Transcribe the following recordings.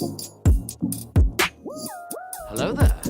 Hello there.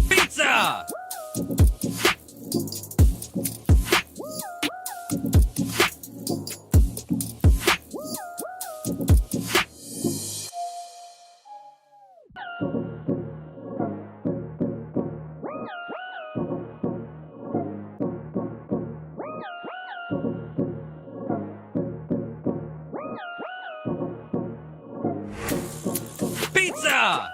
Pizza! Pizza!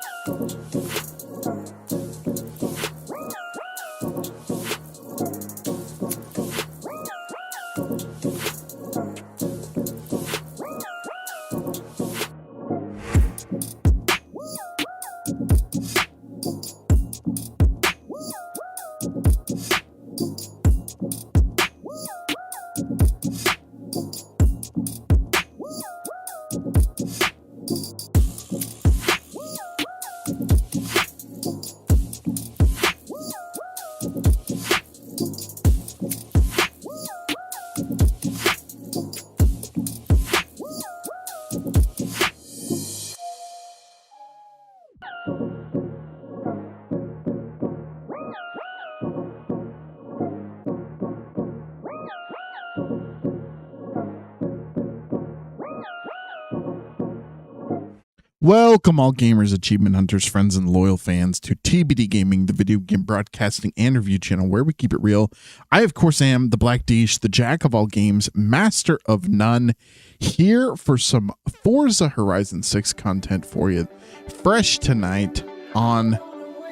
Welcome all gamers, achievement hunters, friends, and loyal fans to TBD Gaming, the video game broadcasting and review channel where we keep it real. I, of course, am the Black Dish, the jack of all games, master of none, here for some Forza Horizon 6 content for you. Fresh tonight on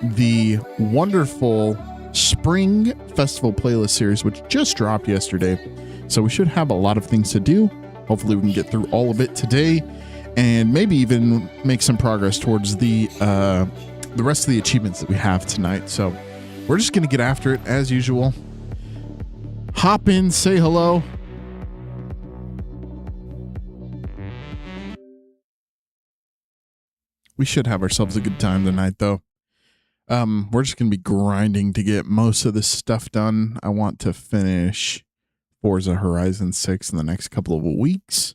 the wonderful Spring Festival playlist series, which just dropped yesterday. So we should have a lot of things to do. Hopefully we can get through all of it today, and maybe even make some progress towards the rest of the achievements that we have tonight. So we're just going to get after it as usual. Hop in, say hello. We should have ourselves a good time tonight, though. We're just going to be grinding to get most of this stuff done. I want to finish Forza Horizon 6 in the next couple of weeks.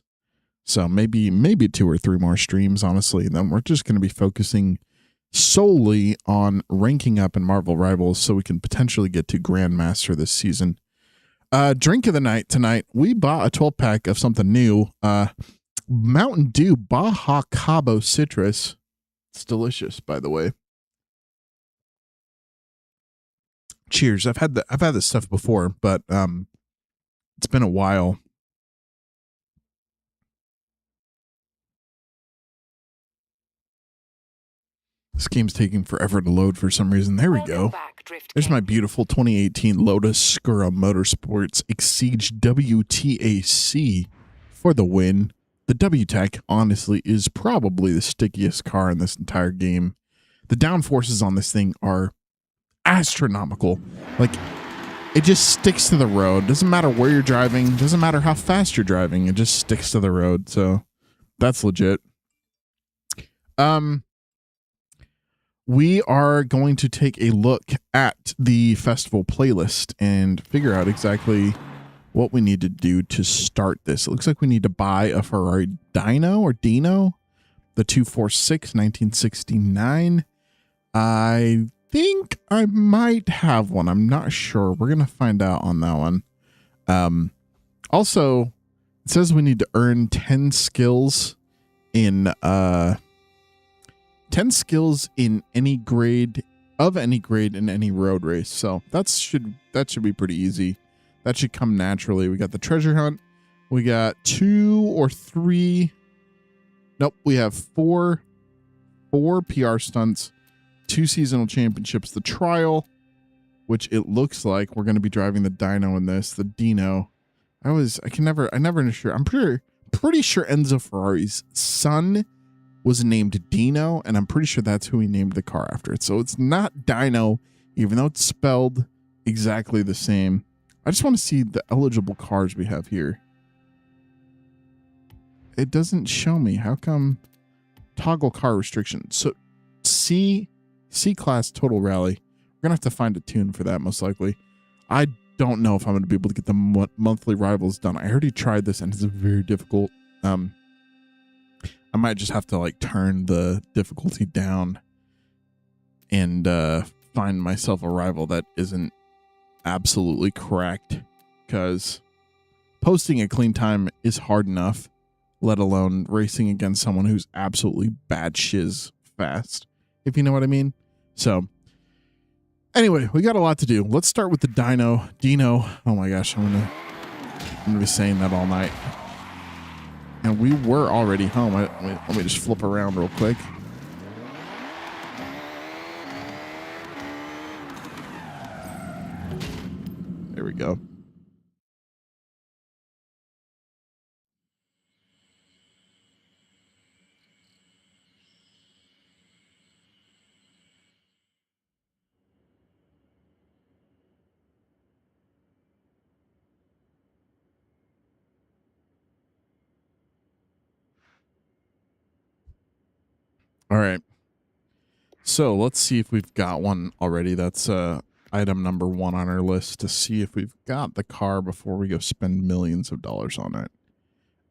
So maybe 2 or 3 more streams, honestly. And then we're just going to be focusing solely on ranking up in Marvel Rivals so we can potentially get to Grandmaster this season. Drink of the night tonight. We bought a 12-pack of something new. Mountain Dew Baja Cabo Citrus. It's delicious, by the way. Cheers. I've had this stuff before, but it's been a while. This game's taking forever to load for some reason. There we go. There's my beautiful 2018 Lotus Motorsports Exige WTAC for the win. The WTAC, honestly, is probably the stickiest car in this entire game. The downforces on this thing are astronomical. Like, it just sticks to the road. Doesn't matter where you're driving. Doesn't matter how fast you're driving. It just sticks to the road. So that's legit. We are going to take a look at the festival playlist and figure out exactly what we need to do to start this. It looks like we need to buy a Ferrari Dino or Dino, the 246 1969. I think I might have one. I'm not sure. We're going to find out on that one. Also, it says we need to earn 10 skills in 10 skills in any grade in any road race. So that should be pretty easy. That should come naturally. We got the treasure hunt. We got 2 or 3. Nope, we have 4 PR stunts, 2 seasonal championships, the trial, which it looks like we're going to be driving the Dino in this, the Dino. I never know sure. I'm pretty sure Enzo Ferrari's son was named Dino, and I'm pretty sure that's who he named the car after it. So it's not Dino, even though it's spelled exactly the same. I just want to see the eligible cars we have here. It doesn't show me. How come? Toggle car restriction. So C class total rally. We're gonna have to find a tune for that, most likely. I don't know if I'm gonna be able to get the monthly rivals done. I already tried this and it's very difficult. I might just have to like turn the difficulty down and find myself a rival that isn't absolutely cracked, because posting a clean time is hard enough, let alone racing against someone who's absolutely bad shiz fast, if you know what I mean. So anyway, we got a lot to do. Let's start with the Dino. Oh my gosh, I'm gonna be saying that all night. And we were already home. Let me just flip around real quick. There we go. All right. So let's see if we've got one already. That's item number 1 on our list, to see if we've got the car before we go spend millions of dollars on it.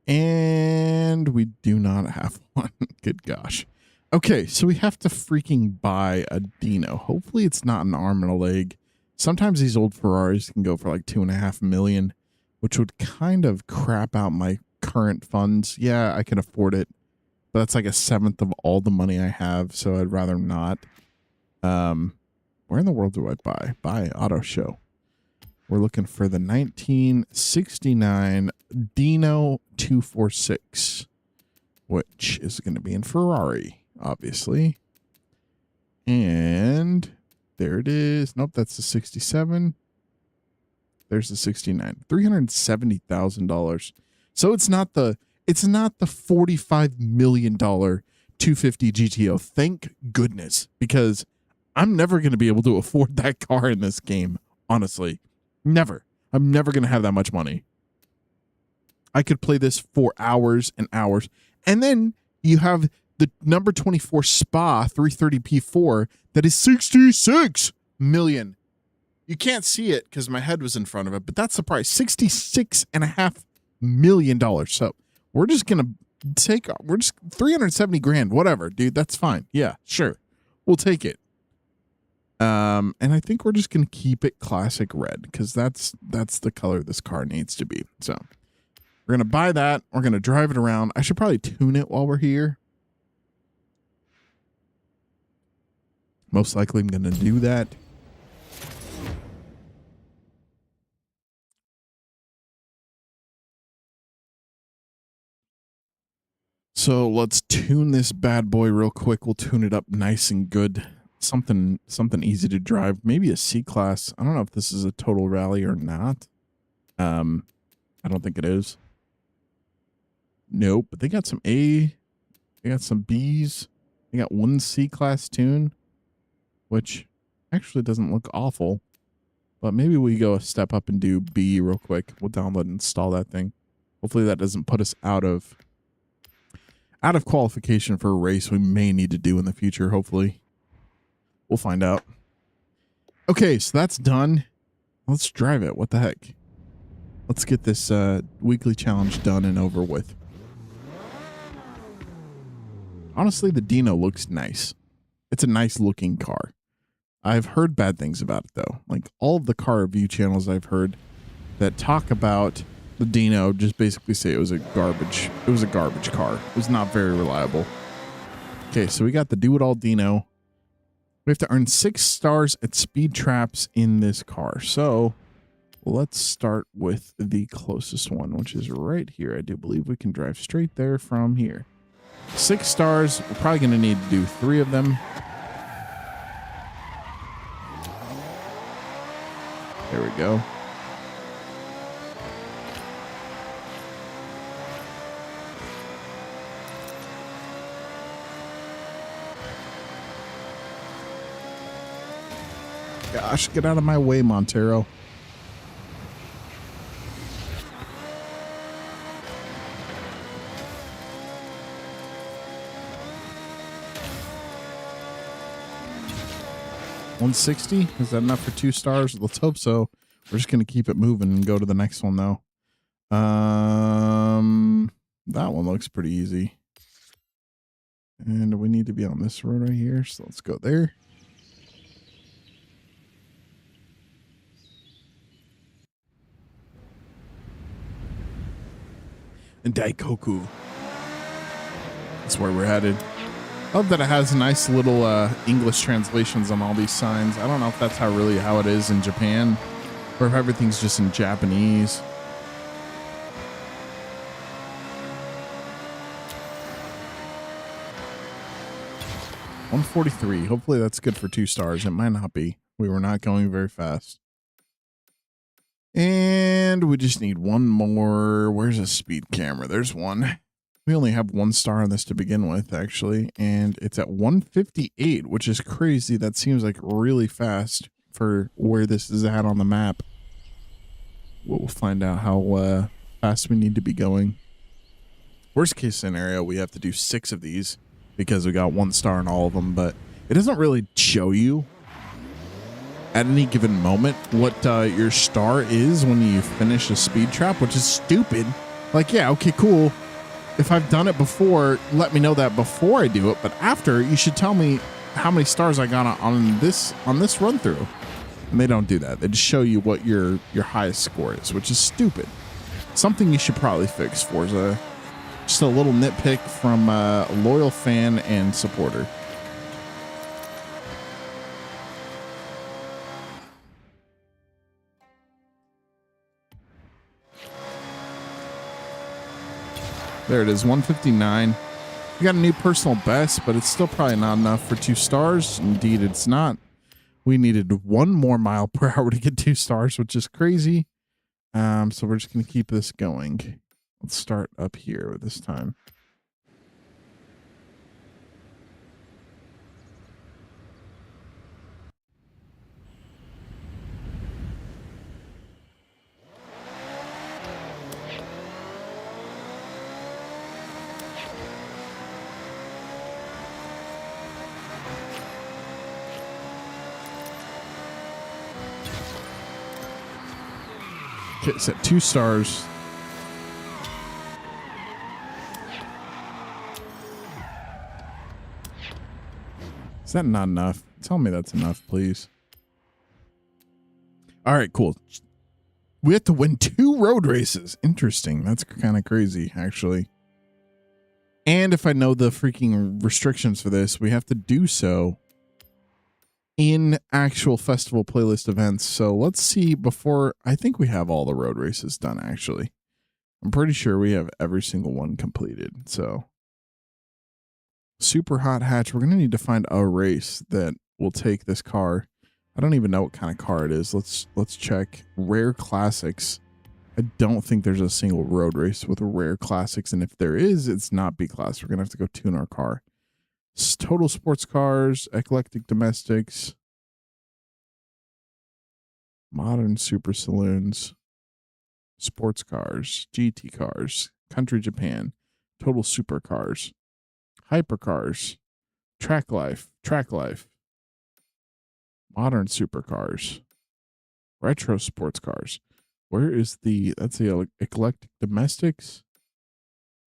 And we do not have one. Good gosh. Okay, so we have to freaking buy a Dino. Hopefully it's not an arm and a leg. Sometimes these old Ferraris can go for like $2.5 million, which would kind of crap out my current funds. Yeah, I can afford it, but that's like a seventh of all the money I have, so I'd rather not. Where in the world do I buy? Buy auto show. We're looking for the 1969 Dino 246, which is going to be in Ferrari, obviously. And there it is. Nope, that's the 67. There's the 69. $370,000. So it's not the $45 million 250 GTO. Thank goodness, because I'm never going to be able to afford that car in this game. Honestly, never. I'm never going to have that much money. I could play this for hours and hours. And then you have the number 24 Spa 330p4 that is 66 million. You can't see it because my head was in front of it, but that's the price. $66.5 million. So we're just going to we're just 370 grand, whatever, dude. That's fine. Yeah, sure. We'll take it. And I think we're just going to keep it classic red because that's the color this car needs to be. So we're going to buy that. We're going to drive it around. I should probably tune it while we're here. Most likely I'm going to do that. So let's tune this bad boy real quick. We'll tune it up nice and good. Something easy to drive. Maybe a C-Class. I don't know if this is a total rally or not. I don't think it is. Nope. But they got some A. They got some Bs. They got one C-Class tune, which actually doesn't look awful. But maybe we go a step up and do B real quick. We'll download and install that thing. Hopefully that doesn't put us out of qualification for a race we may need to do in the future. Hopefully. We'll find out. Okay, so that's done. Let's drive it. What the heck? Let's get this weekly challenge done and over with. Honestly, the Dino looks nice. It's a nice looking car. I've heard bad things about it though. Like all of the car review channels I've heard that talk about the Dino just basically say it was a garbage car. It was not very reliable. Okay, so we got the do-it-all Dino. We have to earn 6 stars at speed traps in this car. So let's start with the closest one, which is right here. I do believe we can drive straight there from here. 6 stars. We're probably going to need to do 3 of them. There we go. Gosh, get out of my way, Montero. $160? Is that enough for 2 stars? Let's hope so. We're just going to keep it moving and go to the next one, though. That one looks pretty easy. And we need to be on this road right here, so let's go there. And Daikoku. That's where we're headed. Love that it has nice little English translations on all these signs. I don't know if that's how it is in Japan, or if everything's just in Japanese. $143. Hopefully that's good for 2 stars. It might not be. We were not going very fast. And we just need one more. Where's a speed camera? There's one. We only have 1 star on this to begin with, actually. And it's at 158, which is crazy. That seems like really fast for where this is at on the map. We'll find out how fast we need to be going. Worst case scenario, we have to do 6 of these because we got 1 star in all of them. But it doesn't really show you at any given moment what your star is when you finish a speed trap, which is stupid. Like, yeah, okay, cool. If I've done it before, let me know that before I do it. But after, you should tell me how many stars I got on this run through. And they don't do that. They just show you what your highest score is, which is stupid. Something you should probably fix, Forza. Just a little nitpick from a loyal fan and supporter. There it is, 159. We got a new personal best, but it's still probably not enough for 2 stars. Indeed, it's not. We needed 1 more mile per hour to get 2 stars, which is crazy. So we're just going to keep this going. Let's start up here this time. Okay, it's at 2 stars. Is that not enough? Tell me that's enough, please. All right, cool. We have to win 2 road races. Interesting. That's kind of crazy, actually. And if I know the freaking restrictions for this, we have to do so in actual festival playlist events. So let's see before. I think we have all the road races done, actually. I'm pretty sure we have every single one completed. So super hot hatch. We're going to need to find a race that will take this car. I don't even know what kind of car it is. Let's check. Rare classics. I don't think there's a single road race with rare classics. And if there is, it's not B class. We're going to have to go tune our car. Total sports cars, eclectic domestics, modern super saloons, sports cars, GT cars, country Japan, total supercars, hypercars, track life, modern supercars, retro sports cars. Where is that's the eclectic domestics,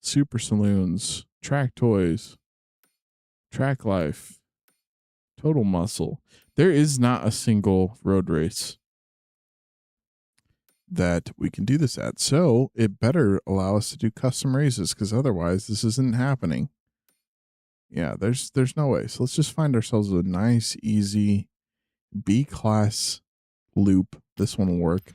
super saloons, track toys, track life, total muscle. There is not a single road race that we can do this at. So it better allow us to do custom races, because otherwise this isn't happening. Yeah, there's no way. So let's just find ourselves a nice, easy B class loop. This one will work.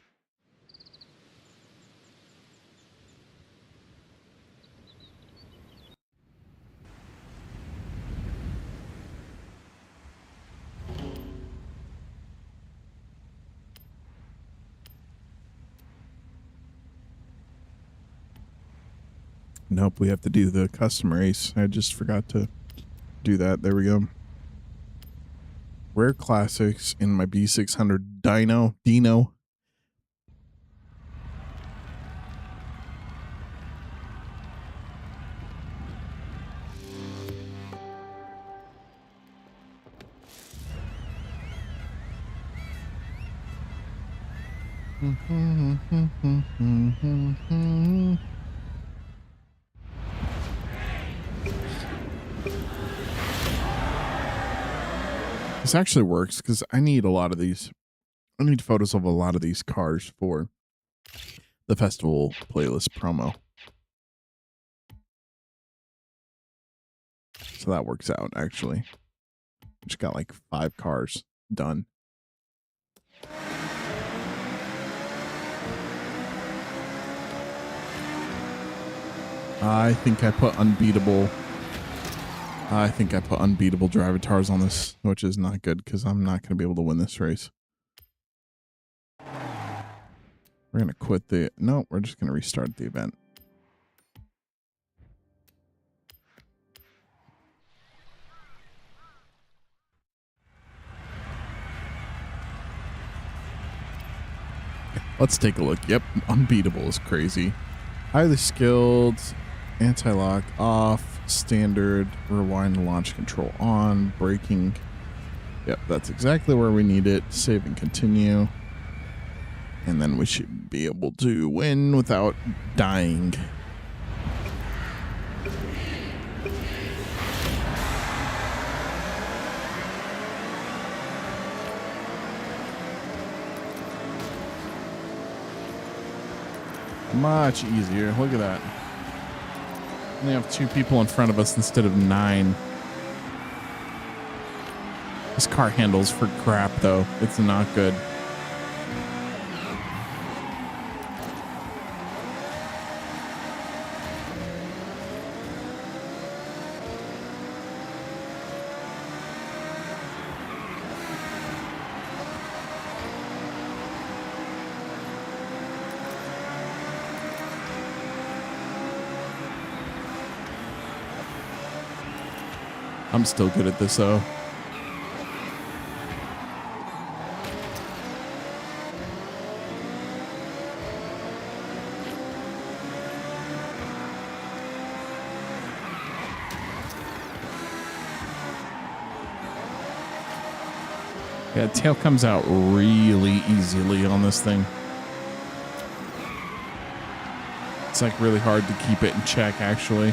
Nope, we have to do the custom race. I just forgot to do that. There we go. Rare classics in my B600 Dino. This actually works because I need a lot of these. I need photos of a lot of these cars for the festival playlist promo. So that works out, actually. Just got like 5 cars done. I think I put unbeatable drivatars on this, which is not good because I'm not going to be able to win this race. We're going to quit the... No, we're just going to restart the event. Let's take a look. Yep, unbeatable is crazy. Highly skilled, anti-lock off, standard, rewind launch control on, braking. Yep, that's exactly where we need it. Save and continue. And then we should be able to win without dying. Much easier. Look at that. We have 2 people in front of us instead of 9. This car handles for crap, though. It's not good. I'm still good at this, though. Yeah, tail comes out really easily on this thing. It's like really hard to keep it in check, actually.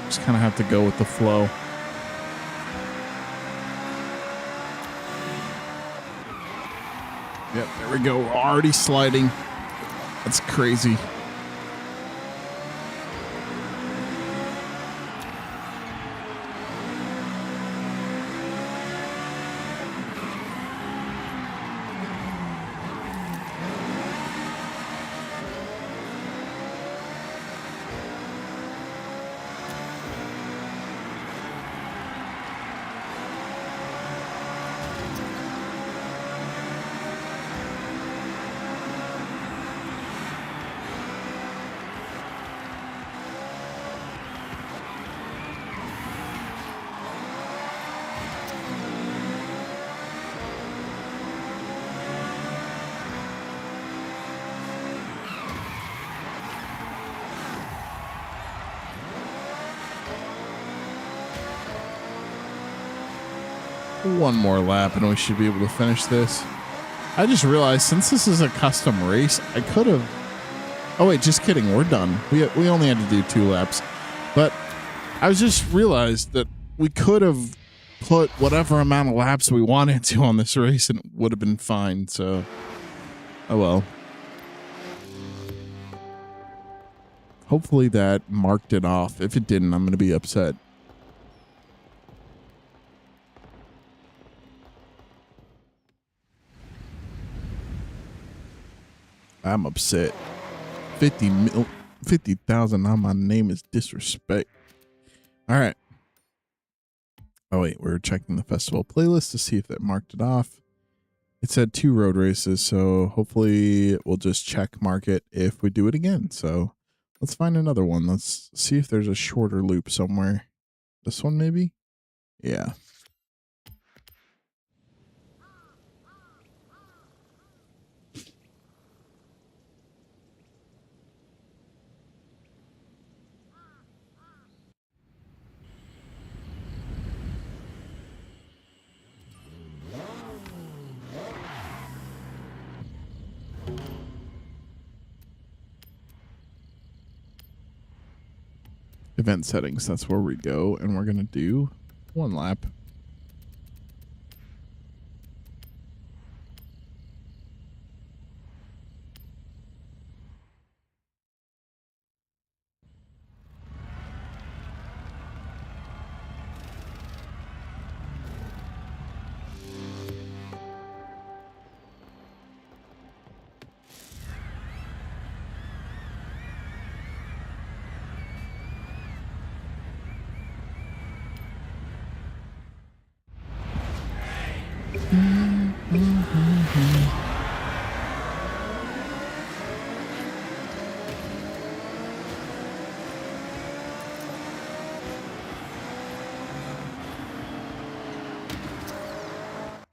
Just kind of have to go with the flow. Yep, there we go. We're already sliding. That's crazy. One more lap and we should be able to finish this. I just realized since this is a custom race, I could have... Oh, wait, just kidding. We're done. We only had to do 2 laps. But I just realized that we could have put whatever amount of laps we wanted to on this race and it would have been fine. So, oh well. Hopefully that marked it off. If it didn't, I'm going to be upset. I'm upset. 50,000 on my name is disrespect. All right. Oh wait, we're checking the festival playlist to see if that marked it off. It said 2 road races, so hopefully we'll just check mark it if we do it again. So let's find another one. Let's see if there's a shorter loop somewhere. This one maybe? Yeah. Event settings, that's where we go, and we're gonna do 1 lap.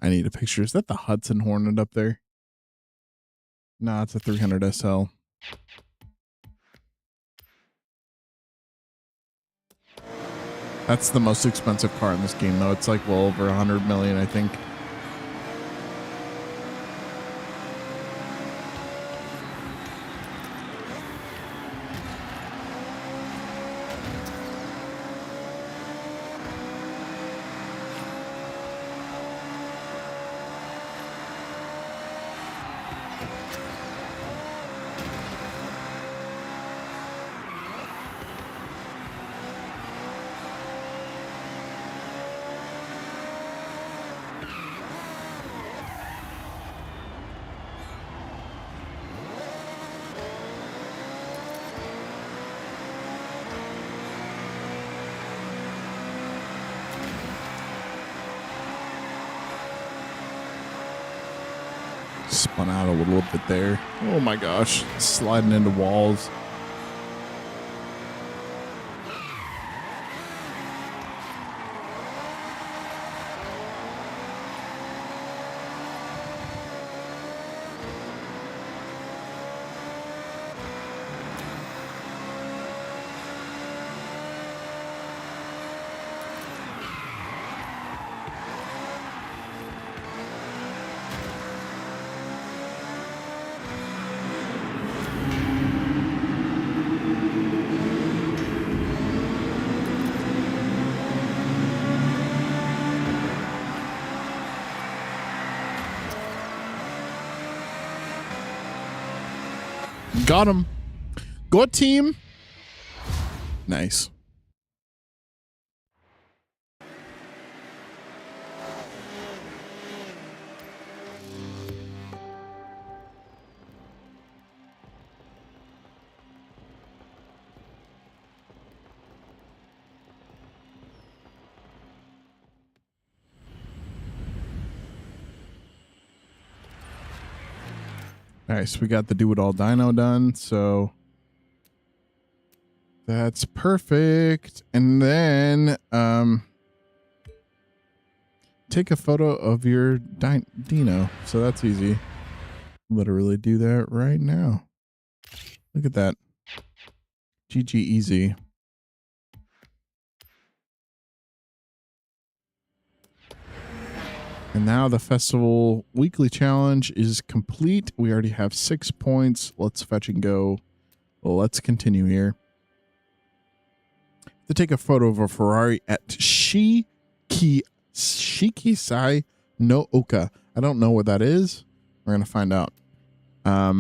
I need a picture. Is that the Hudson Hornet up there? No, it's a 300 SL. That's the most expensive car in this game, though. It's like well over 100 million, I think. spun out a little bit there. Oh my gosh, sliding into walls. Got him. Go team. Nice. Nice. We got the do it all dyno done, so that's perfect. And then take a photo of your dino. So that's easy. Literally do that right now. Look at that. GG easy. And now the festival weekly challenge is complete. We already have 6 points. Let's fetch and go. Well, let's continue here. To take a photo of a Ferrari at Shikisai no Oka. I don't know what that is. We're going to find out. I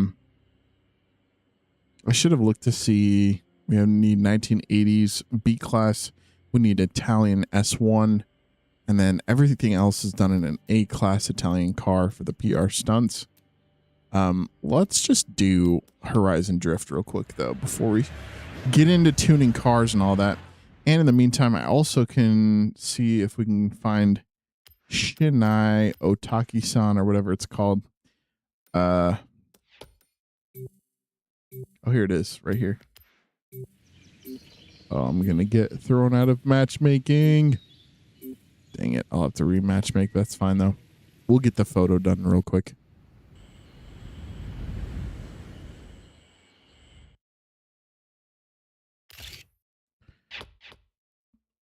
should have looked to see. We need 1980s B-Class. We need Italian S1. And then everything else is done in an A-Class Italian car for the PR stunts. Let's just do Horizon Drift real quick, though, before we get into tuning cars and all that. And in the meantime, I also can see if we can find Shinai Otaki-san or whatever it's called. Oh, here it is, right here. Oh, I'm going to get thrown out of matchmaking. Dang it. I'll have to rematch make. That's fine, though. We'll get the photo done real quick.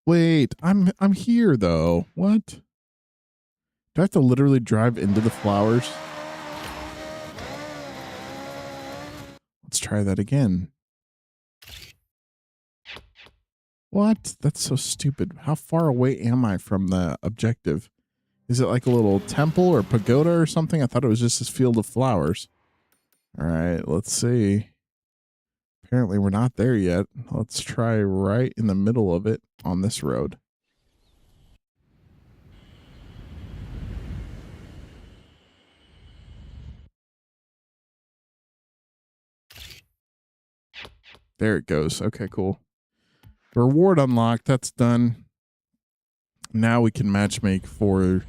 Wait, I'm here, though. What? Do I have to literally drive into the flowers? Let's try that again. What? That's so stupid. How far away am I from the objective? Is it like a little temple or pagoda or something? I thought it was just this field of flowers. All right, let's see. Apparently we're not there yet. Let's try right in the middle of it on this road. There it goes. Okay, cool. Reward unlocked. That's done. Now we can matchmake for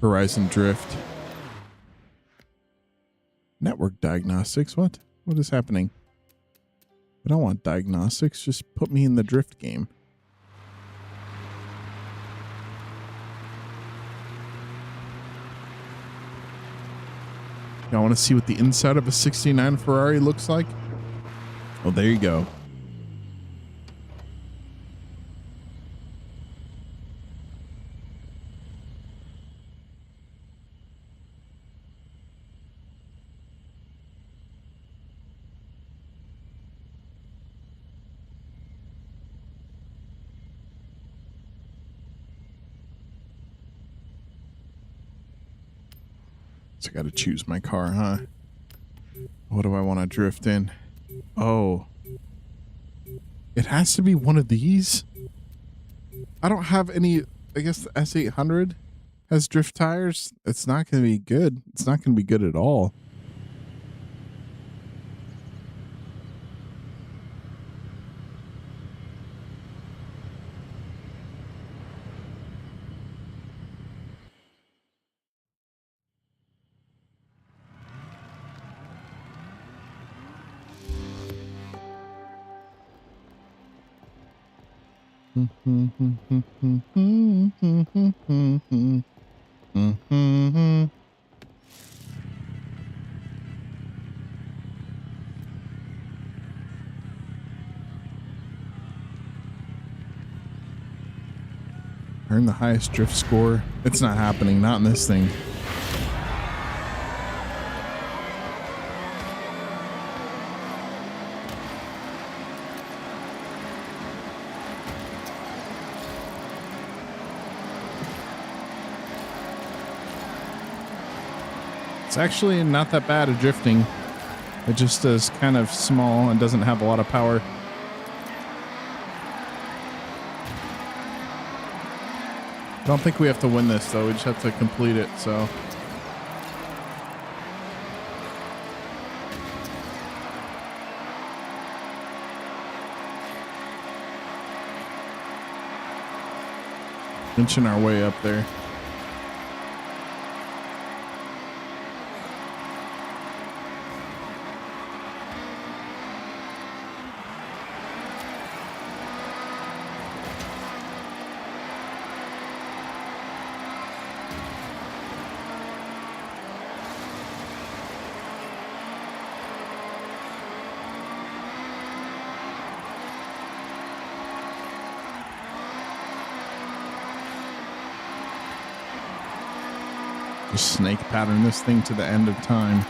Horizon Drift. Network diagnostics. What? What is happening? I don't want diagnostics. Just put me in the drift game. Y'all want to see what the inside of a 69 Ferrari looks like? Well, there you go. So I got to choose my car, huh? What do I want to drift in? Oh. It has to be one of these? I don't have any... I guess the S800 has drift tires. It's not going to be good. It's not going to be good at all. Earn the highest drift score. It's not happening. Not in this thing. It's actually not that bad at drifting. It just is kind of small and doesn't have a lot of power. I don't think we have to win this though. We just have to complete it, so. Inching our way up there. Just snake pattern this thing to the end of time.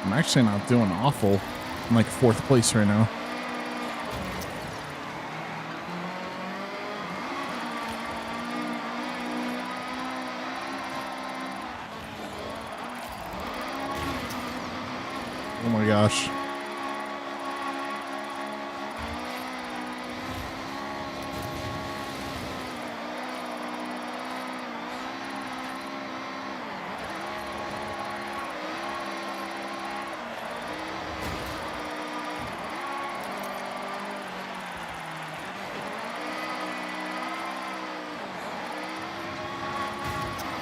I'm actually not doing awful. I'm like 4th place right now. Oh my gosh.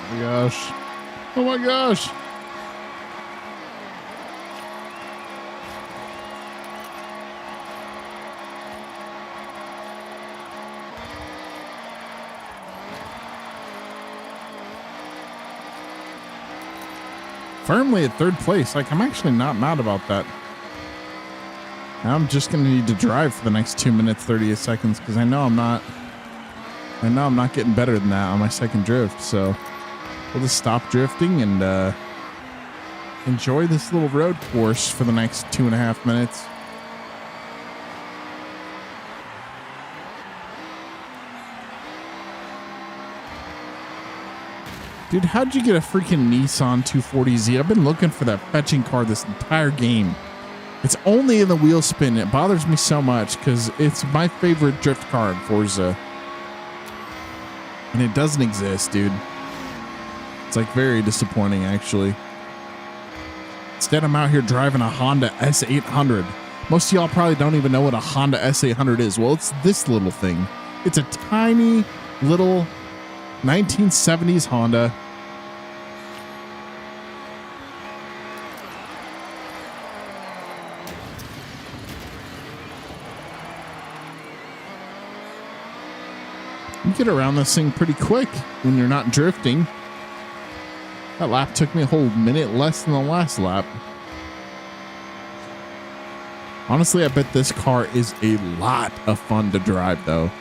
Oh my gosh. Oh my gosh. Firmly at 3rd place. Like, I'm actually not mad about that. Now I'm just going to need to drive for the next 2 minutes, 30 seconds, because I know I'm not getting better than that on my 2nd drift. So we'll just stop drifting and enjoy this little road course for the next 2.5 minutes. Dude, how'd you get a freaking Nissan 240Z? I've been looking for that fetching car this entire game. It's only in the wheel spin. It bothers me so much because it's my favorite drift car in Forza. And it doesn't exist, dude. It's like very disappointing, actually. Instead, I'm out here driving a Honda S800. Most of y'all probably don't even know what a Honda S800 is. Well, it's this little thing. It's a tiny little 1970s Honda. You get around this thing pretty quick when you're not drifting. That lap took me a whole minute less than the last lap. Honestly, I bet this car is a lot of fun to drive, though.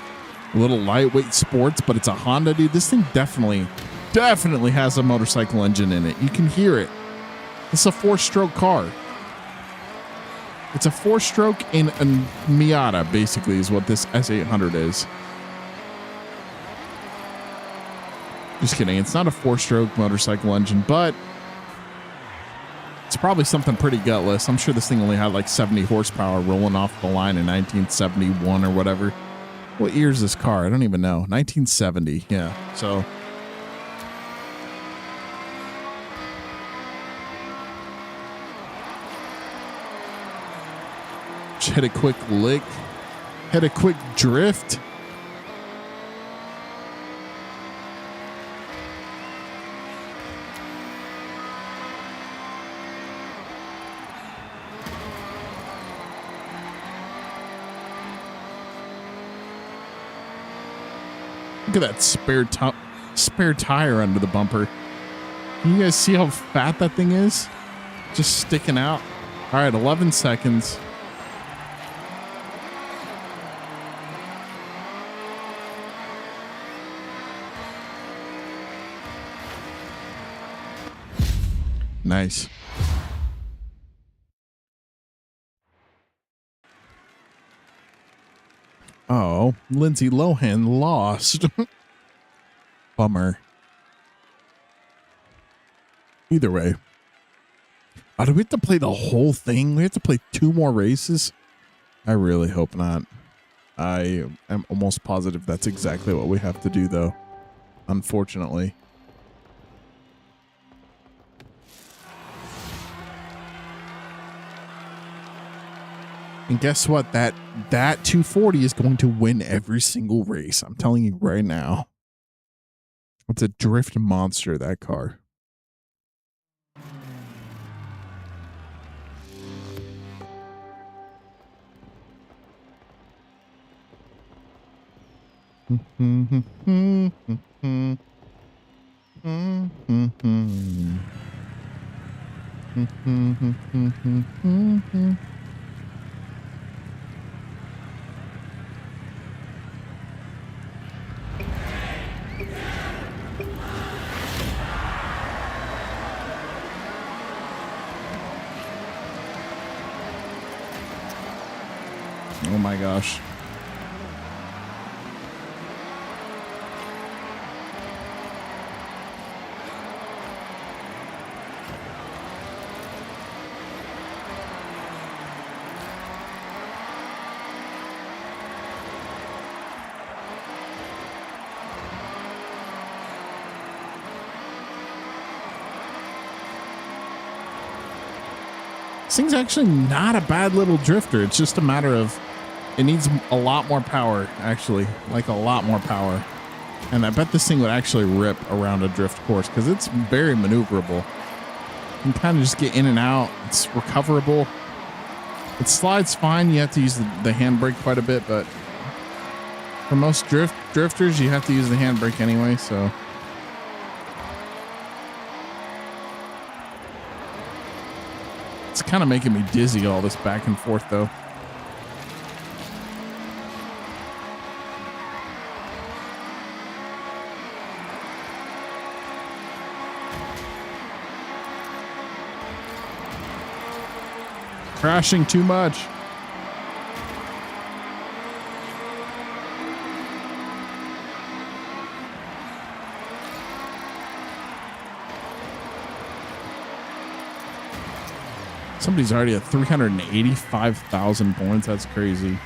A little lightweight sports, but it's a Honda, dude. This thing definitely has a motorcycle engine in it. You can hear it. It's a 4-stroke car. It's a 4-stroke in a Miata, basically, is what this S800 is. Just kidding. It's not a 4-stroke motorcycle engine, but it's probably something pretty gutless. I'm sure this thing only had like 70 horsepower rolling off the line in 1971 or whatever. What year is this car? I don't even know. 1970. Yeah. So just hit a quick lick. Hit a quick drift. Look at that spare tire under the bumper. Can you guys see how fat that thing is? Just sticking out. All right, 11 seconds. Nice. Oh, Lindsay Lohan lost. Bummer. Either way. Do we have to play the whole thing? We have to play 2 more races? I really hope not. I am almost positive that's exactly what we have to do, though. Unfortunately. And guess what? That 240 is going to win every single race. I'm telling you right now. It's a drift monster, that car. Oh my gosh. This thing's actually not a bad little drifter. It's just a matter of it needs a lot more power, actually, like a lot more power. And I bet this thing would actually rip around a drift course because it's very maneuverable. You can kind of just get in and out. It's recoverable. It slides fine. You have to use the handbrake quite a bit, but for most drifters, you have to use the handbrake anyway, so. It's kind of making me dizzy, all this back and forth, though. Crashing too much. Somebody's already at 385,000 points. That's crazy.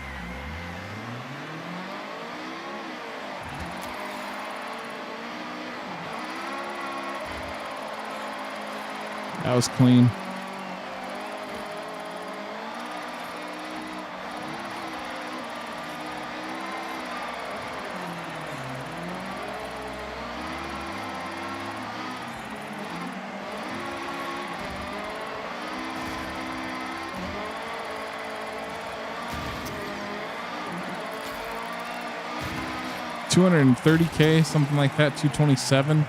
That was clean. $230K, something like that, 227. All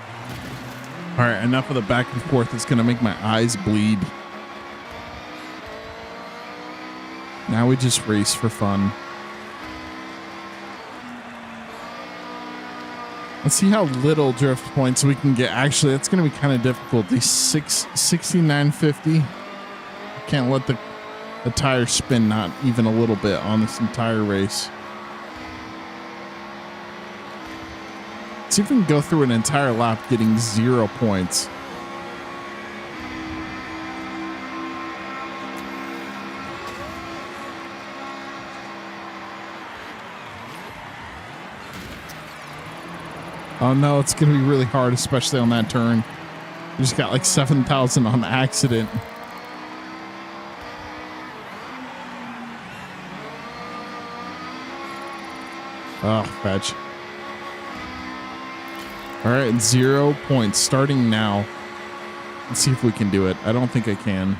right, enough of the back and forth. It's going to make my eyes bleed. Now we just race for fun. Let's see how little drift points we can get. Actually, that's going to be kind of difficult. These 6950. Can't let the tire spin not even a little bit on this entire race. See if we can go through an entire lap getting 0 points. Oh no, it's going to be really hard, especially on that turn. We just got like 7,000 on the accident. Oh, fetch. All right, 0 points starting now. Let's see if we can do it. I don't think I can.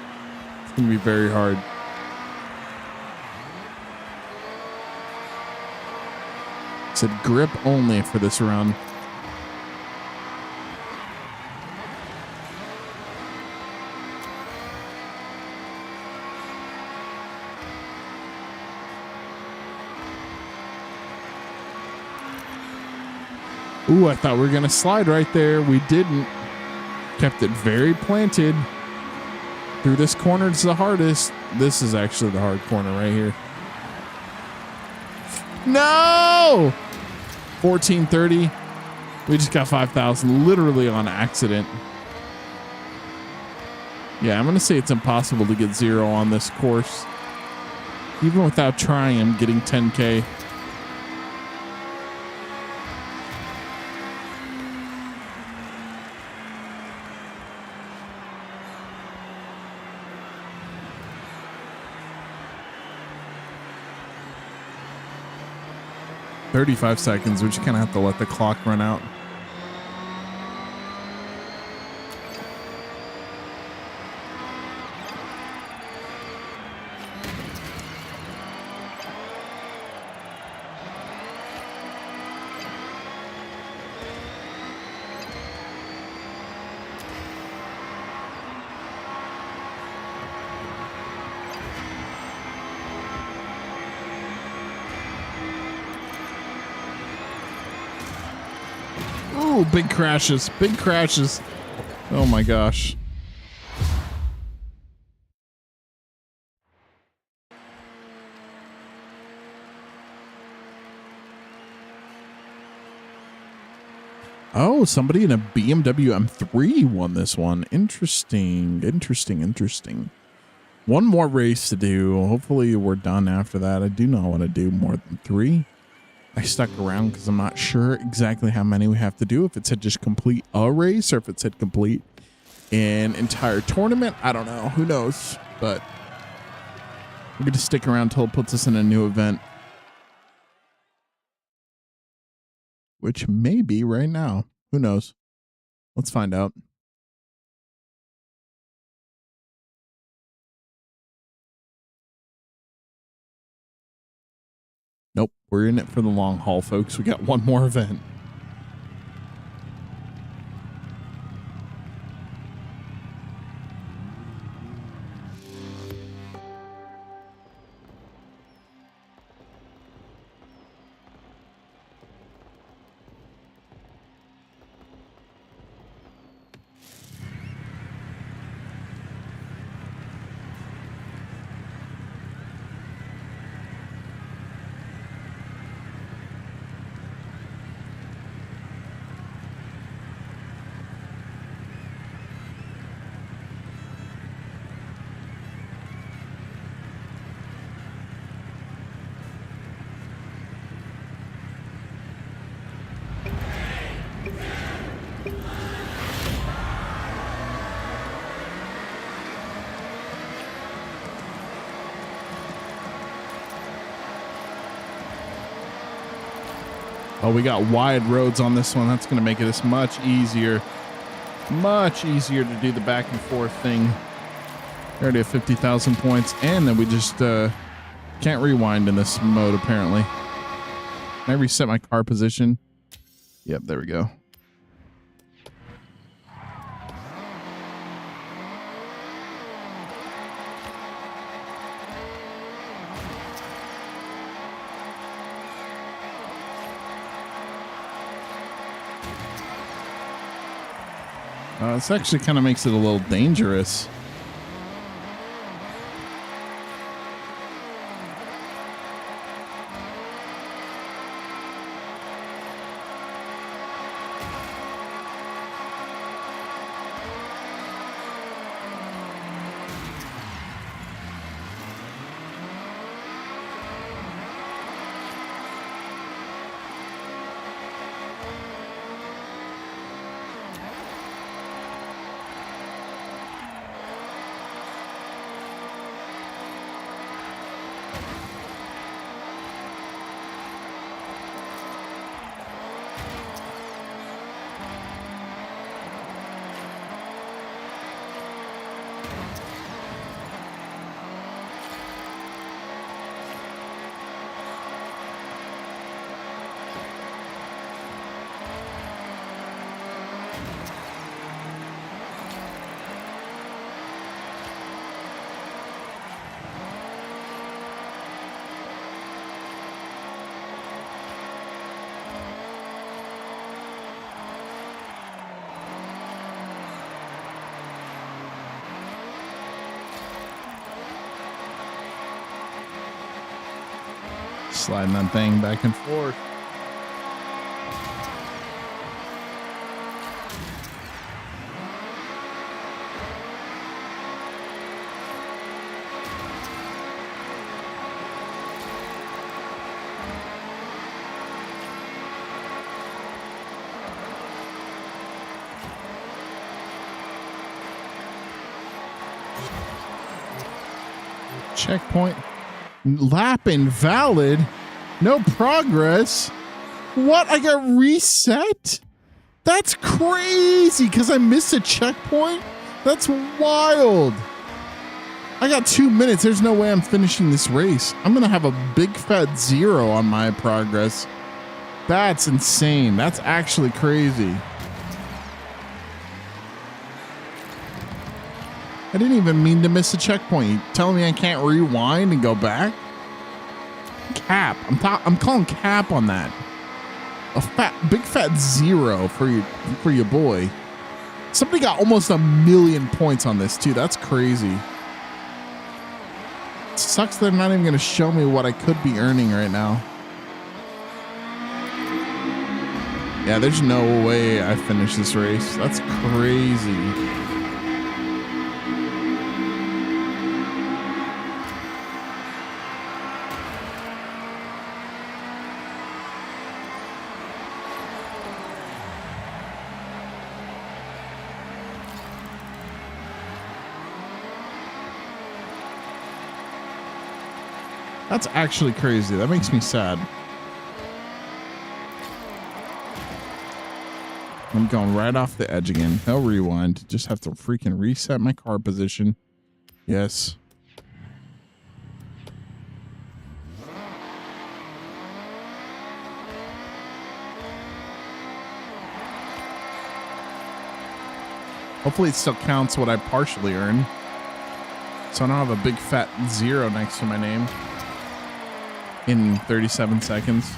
It's going to be very hard. said grip only for this run. Ooh, I thought we were going to slide right there. We didn't. Kept it very planted. Through this corner, it's the hardest. This is actually the hard corner right here. No! 1430. We just got 5,000 literally on accident. Yeah, I'm going to say it's impossible to get 0 on this course. Even without trying, I'm getting 10K. $35 seconds. We just kind of have to let the clock run out. Ooh, big crashes. Big crashes. Oh my gosh. Oh, somebody in a BMW M3 won this one. Interesting. Interesting. One more race to do. Hopefully we're done after that. I do not want to do more than 3. I stuck around because I'm not sure exactly how many we have to do. If it said just complete a race or if it said complete an entire tournament. I don't know. Who knows? But we're going to stick around until it puts us in a new event. Which may be right now. Who knows? Let's find out. Nope. We're in it for the long haul, folks. We got one more event. Oh, we got wide roads on this one. That's going to make it this much easier. Much easier to do the back and forth thing. We already have 50,000 points. And then we just can't rewind in this mode, apparently. Can I reset my car position? Yep, there we go. This actually kind of makes it a little dangerous. sliding that thing back and forth. Checkpoint. Lap invalid. No progress. What? I got reset? That's crazy because I missed a checkpoint? That's wild. I got 2 minutes. There's no way I'm finishing this race. I'm going to have a big fat 0 on my progress. That's insane. That's actually crazy. I didn't even mean to miss a checkpoint. You telling me I can't rewind and go back? Cap. I'm calling cap on that. A big fat 0 for your boy. Somebody got almost 1,000,000 points on this too. That's crazy. It sucks they're not even going to show me what I could be earning right now. Yeah, there's no way I finish this race. That's crazy. That's actually crazy. That makes me sad. I'm going right off the edge again. No rewind. Just have to freaking reset my car position. Yes. Hopefully it still counts what I partially earned. So I don't have a big fat 0 next to my name in 37 seconds.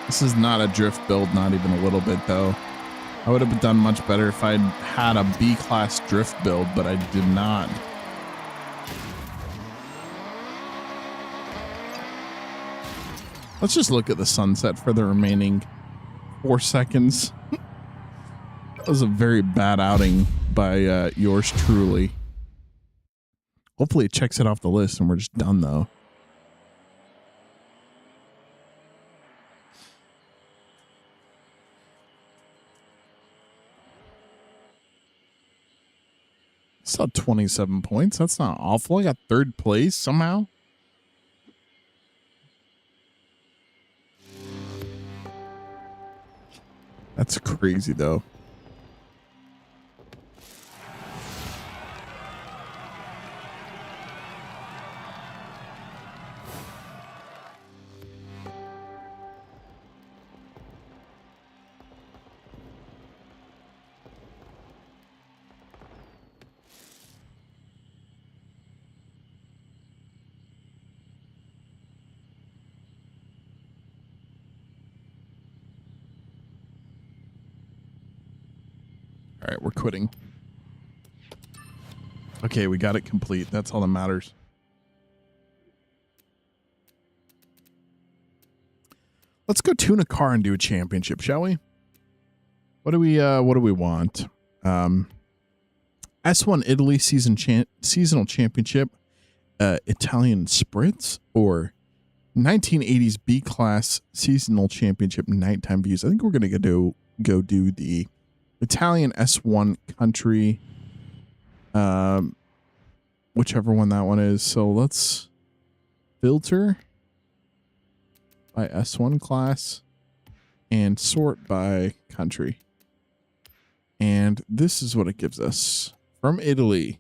This is not a drift build, not even a little bit though. I would have done much better if I'd had a B-class drift build, but I did not. Let's just look at the sunset for the remaining 4 seconds. That was a very bad outing by yours truly. Hopefully it checks it off the list and we're just done though. Still 27 points. That's not awful. I got 3rd place somehow. That's crazy though. All right, we're quitting. Okay, we got it complete. That's all that matters. Let's go tune a car and do a championship, shall we? What do we want? S1 Italy seasonal championship, Italian spritz, or 1980s B class seasonal championship nighttime views. I think we're gonna go do the Italian S1 country, whichever one that one is. So let's filter by S1 class and sort by country. And this is what it gives us. From Italy,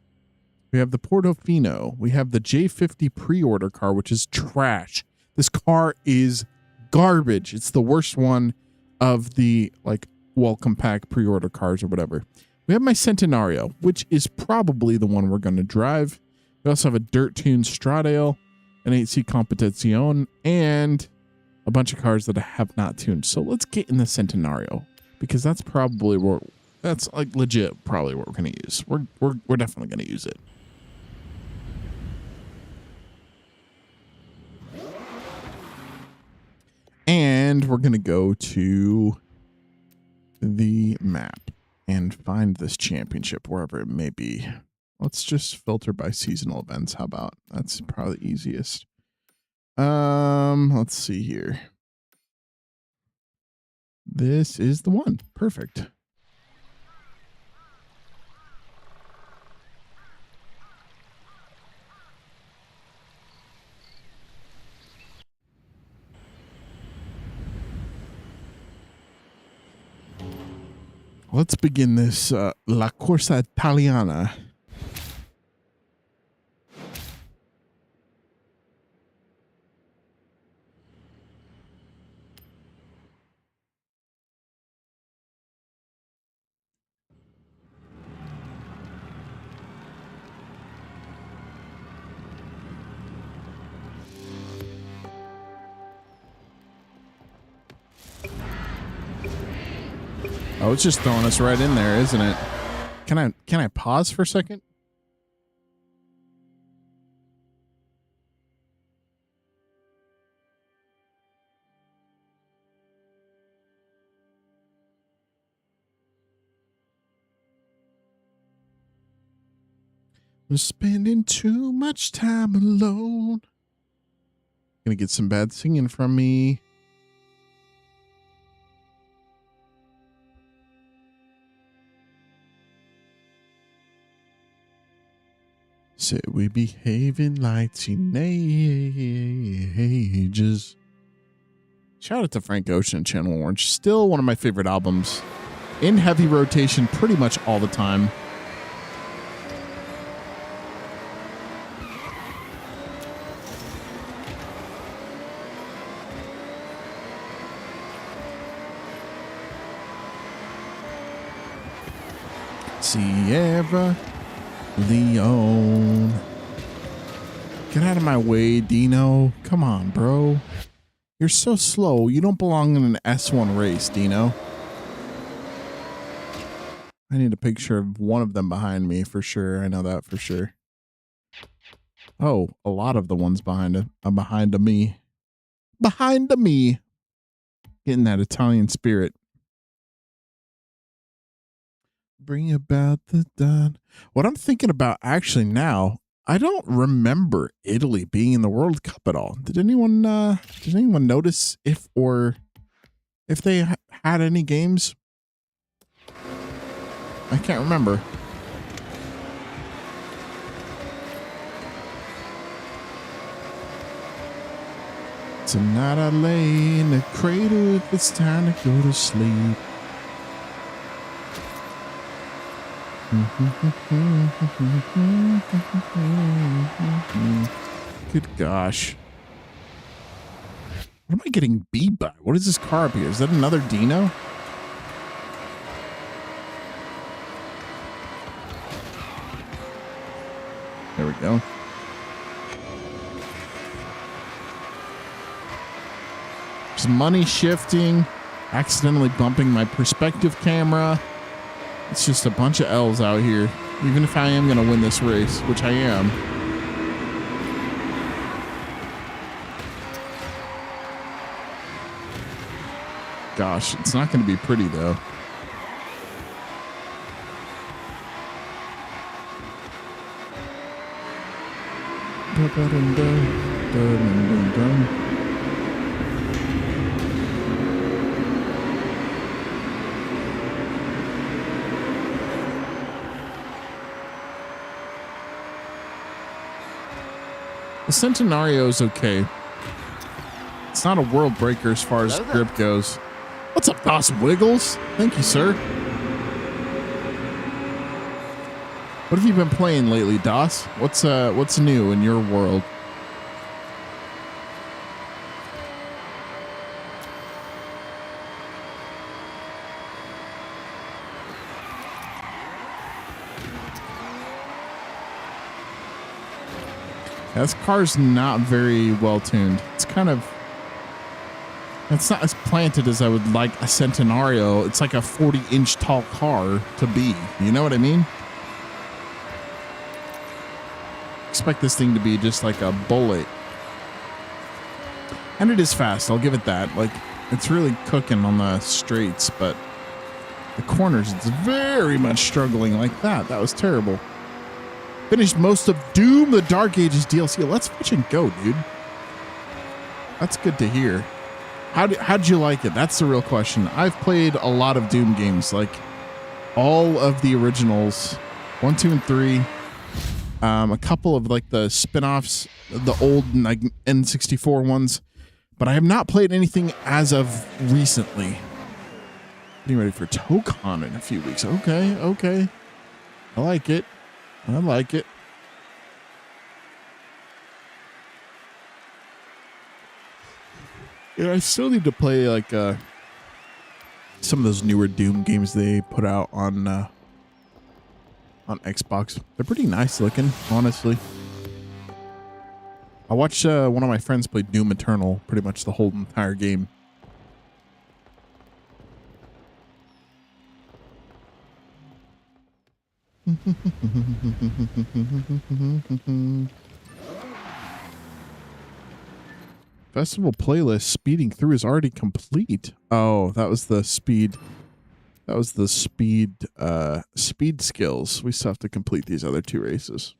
we have the Portofino. We have the J50 pre-order car, which is trash. This car is garbage. It's the worst one of the welcome pack pre-order cars or whatever. We have my Centenario, which is probably the one we're going to drive. We also have a Dirt Tune Stradale, an 8C Competizione, and a bunch of cars that I have not tuned. So let's get in the Centenario, because that's probably what that's like legit probably what we're going to use. We're definitely going to use it. And we're going to go to the map and find this championship wherever it may be. Let's just filter by seasonal events. How about that's probably the easiest. Let's see here. This is the one. Perfect. Let's begin this La Corsa Italiana. Oh, it's just throwing us right in there, isn't it? Can I pause for a second? I'm spending too much time alone. Gonna get some bad singing from me. Said we behaving like teenagers. Shout out to Frank Ocean and Channel Orange. Still one of my favorite albums. In heavy rotation pretty much all the time. Sierra Leone. Get out of my way, Dino. Come on, bro. You're so slow. You don't belong in an S1 race, Dino. I need a picture of one of them behind me for sure. I know that for sure. Oh, a lot of the ones behind me. Behind me. Getting that Italian spirit. Bring about the dawn. What I'm thinking about actually now, I don't remember Italy being in the World Cup at all. Did anyone notice if they had any games? I can't remember. Tonight I lay in the cradle. It's time to go to sleep. Good gosh. What am I getting beat by? What is this car up here? Is that another Dino? There we go. Some money shifting, accidentally bumping my perspective camera. It's just a bunch of L's out here. Even if I am going to win this race, which I am. Gosh, it's not going to be pretty though. The Centenario is okay. It's not a world breaker as far as grip goes. What's up, Boss Wiggles? Thank you, sir. What have you been playing lately, Doss? What's new in your world? This car's not very well tuned. It's kind of, it's not as planted as I would like a Centenario. It's like a 40-inch tall car to be. You know what I mean? Expect this thing to be just like a bullet. And it is fast. I'll give it that. Like, it's really cooking on the straights, but the corners, it's very much struggling like that. That was terrible. Finished most of Doom, the Dark Ages DLC. Let's fucking go, dude. That's good to hear. How'd you like it? That's the real question. I've played a lot of Doom games, like all of the originals, 1, 2, and 3. A couple of like the spin-offs, the old like N64 ones, but I have not played anything as of recently. Getting ready for ToeCon in a few weeks. Okay. I like it. Yeah, I still need to play like some of those newer Doom games they put out on Xbox. They're pretty nice looking, honestly. I watched one of my friends play Doom Eternal pretty much the whole entire game. Festival playlist speeding through is already complete. Oh, that was the speed. That was the speed skills. We still have to complete these other 2 races.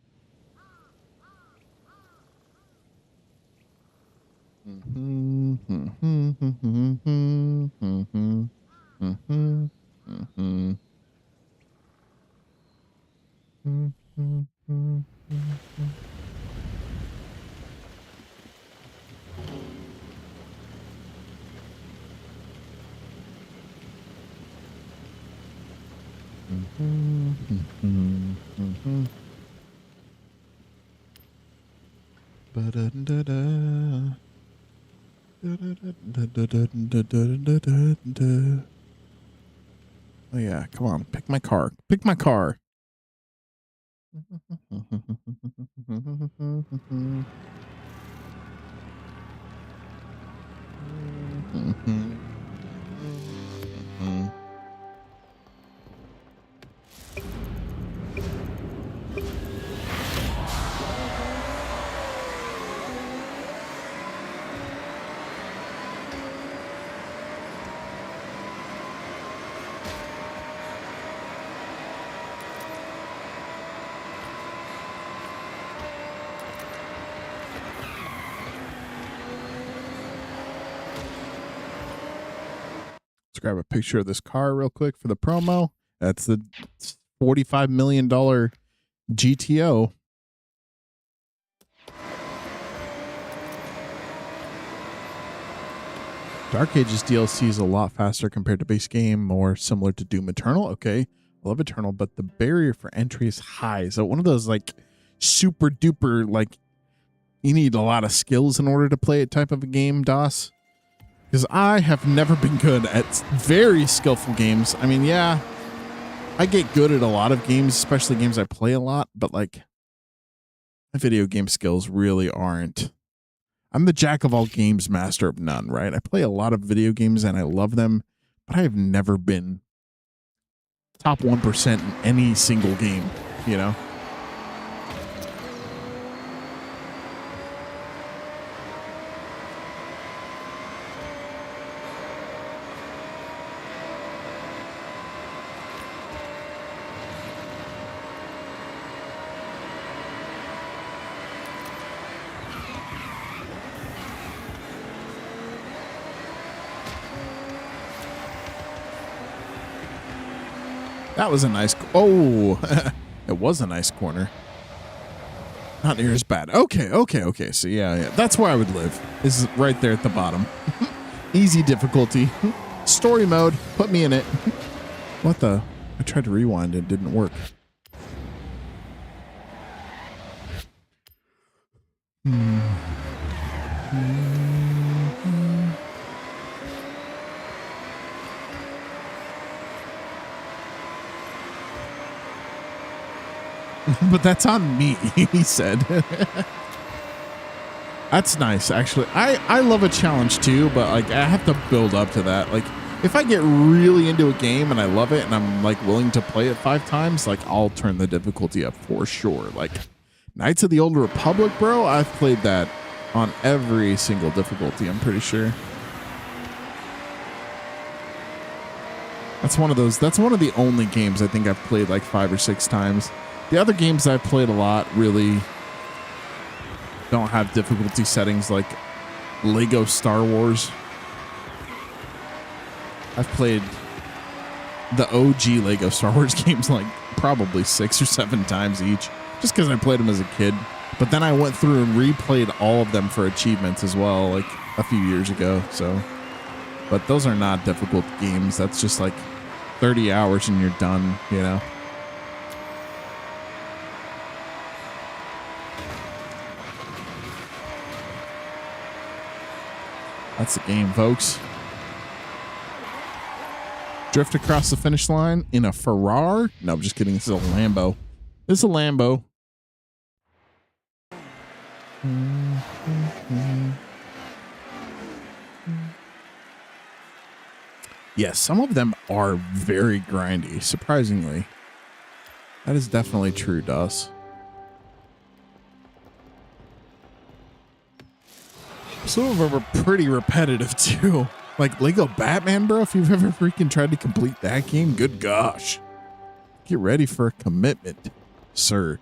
Oh yeah, come on, pick my car. Pick my car. Let's grab a picture of this car real quick for the promo. That's the $45 million GTO. Dark Ages DLC is a lot faster compared to base game, more similar to Doom Eternal. Okay, I love Eternal, but the barrier for entry is high. So one of those like super duper, like you need a lot of skills in order to play it type of a game, DOS. Because I have never been good at very skillful games. I mean, yeah, I get good at a lot of games, especially games I play a lot, but like my video game skills really aren't. I'm the jack of all games, master of none, right? I play a lot of video games and I love them, but I have never been top 1% in any single game, you know? That was a nice, oh, it was a nice corner. Not near as bad. Okay. So yeah. That's where I would live. This is right there at the bottom. Easy difficulty. Story mode. Put me in it. What the? I tried to rewind. It didn't work. But that's on me, he said. That's nice, actually. I love a challenge too, but like I have to build up to that. Like if I get really into a game and I love it and I'm like willing to play it 5 times, like I'll turn the difficulty up for sure. Like Knights of the Old Republic, bro, I've played that on every single difficulty, I'm pretty sure. That's one of the only games I think I've played like 5 or 6 times. The other games I've played a lot really don't have difficulty settings like Lego Star Wars. I've played the OG Lego Star Wars games like probably 6 or 7 times each, just because I played them as a kid. But then I went through and replayed all of them for achievements as well, like a few years ago. So, but those are not difficult games. That's just like 30 hours and you're done, you know? That's the game, folks. Drift across the finish line in a Ferrari? No, I'm just kidding. This is a Lambo. This is a Lambo. Yes, some of them are very grindy, surprisingly. That is definitely true to us. Some of them are pretty repetitive too. Like Lego Batman, bro. If you've ever freaking tried to complete that game, good gosh. Get ready for a commitment, sir.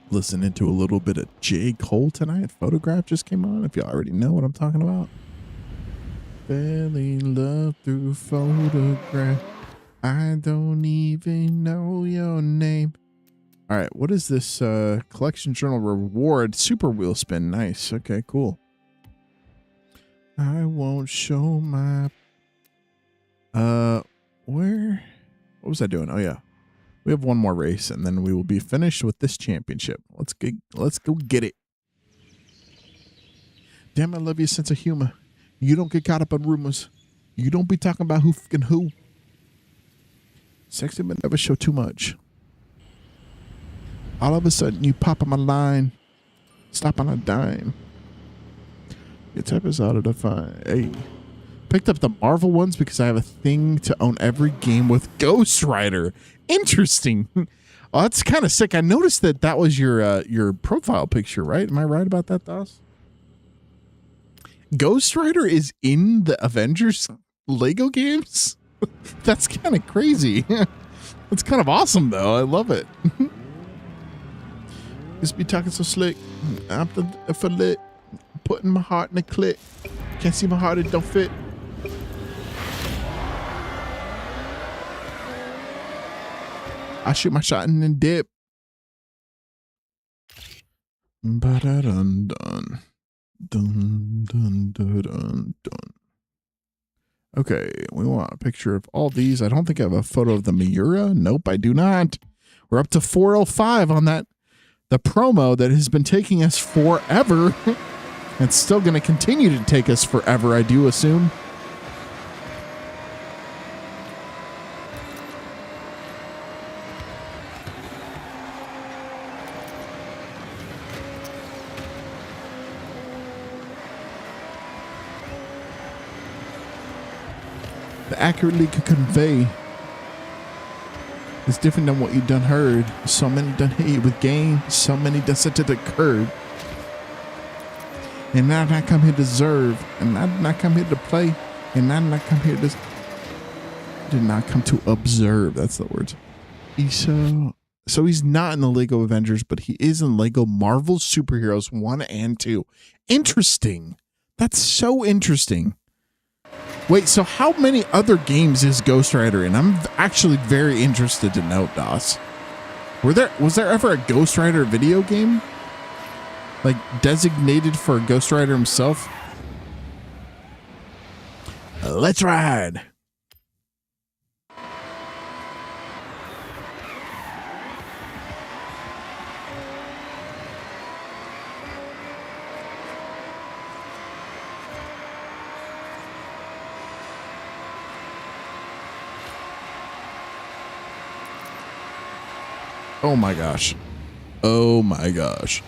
Listening to a little bit of J. Cole tonight. Photograph just came on. If y'all already know what I'm talking about. Fell in love through photograph. I don't even know your name. All right, what is this collection journal reward? Super wheel spin. Nice. Okay, cool. I won't show my where? What was I doing? Oh yeah. We have one more race and then we will be finished with this championship. Let's go get it. Damn, I love your sense of humor. You don't get caught up on rumors. You don't be talking about who fucking who. Sexy but never show too much. All of a sudden, you pop on my line, stop on a dime. Your type is out of the fine. Hey, picked up the Marvel ones because I have a thing to own every game with Ghost Rider. Interesting. Oh, that's kind of sick. I noticed that was your profile picture, right? Am I right about that, Doss? Ghost Rider is in the Avengers Lego games? That's kind of crazy. That's kind of awesome, though. I love it. Just be talking so slick. After for lit, putting my heart in the clit. Can't see my heart, it don't fit. I shoot my shot and then dip. Ba-da-dun dun. Dun dun dun dun dun. Okay, we want a picture of all these. I don't think I have a photo of the Miura. Nope, I do not. We're up to 405 on that. The promo that has been taking us forever. It's still going to continue to take us forever, I do assume. The accurately could convey is different than what you done heard. So many done hit you with game, so many done set to the curb. And I did not come here to serve, and I did not come here to play, and I did not come here to did not come to observe. That's the word. So he's not in the Lego Avengers, but he is in Lego Marvel Superheroes 1 and 2. Interesting. That's so interesting. Wait, so how many other games is Ghost Rider in? I'm actually very interested to know, Doss. Was there ever a Ghost Rider video game? Like designated for Ghost Rider himself? Let's ride. Oh my gosh. Oh my gosh.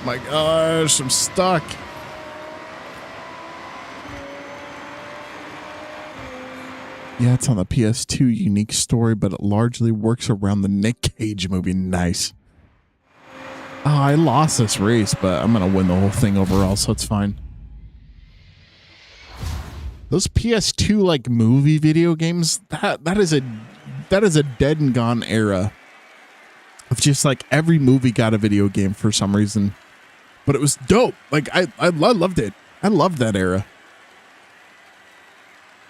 Oh my gosh, I'm stuck. Yeah, it's on the PS2 unique story, but it largely works around the Nick Cage movie. Nice. Oh, I lost this race, but I'm going to win the whole thing overall, so it's fine. Those PS2 like movie video games, that is a dead and gone era of just like every movie got a video game for some reason. But it was dope. Like I loved it. I loved that era.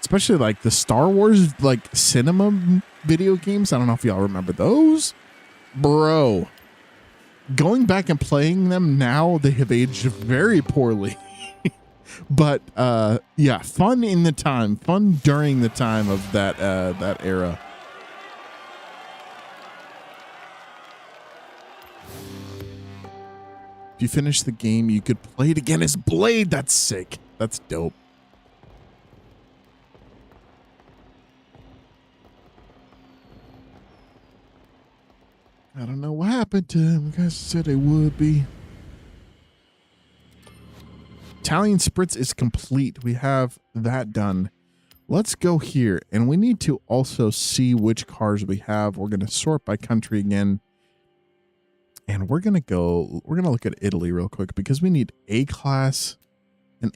Especially like the Star Wars like cinema video games. I don't know if y'all remember those. Bro. Going back and playing them now, they have aged very poorly. But yeah, fun in the time. Fun during the time of that era. If you finish the game, you could play it again as Blade. That's sick. That's dope. I don't know what happened to him. You guys said it would be. Italian Spritz is complete. We have that done. Let's go here. And we need to also see which cars we have. We're going to sort by country again. And we're going to look at Italy real quick because we need an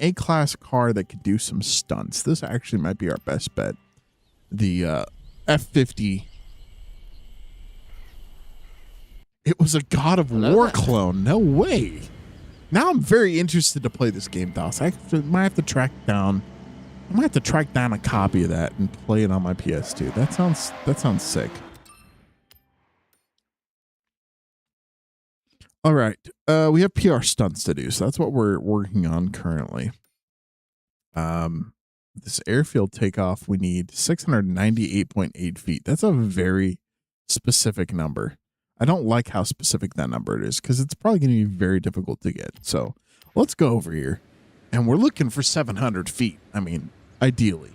A-class car that could do some stunts. This actually might be our best bet. The F50. It was a God of War clone. No way. Now I'm very interested to play this game, Dos. I might have to track down a copy of that and play it on my PS2. That sounds sick. All right. We have PR stunts to do, so that's what we're working on currently. This airfield takeoff, we need 698.8 feet. That's a very specific number. I don't like how specific that number is because it's probably going to be very difficult to get. So let's go over here. And we're looking for 700 feet. I mean, ideally.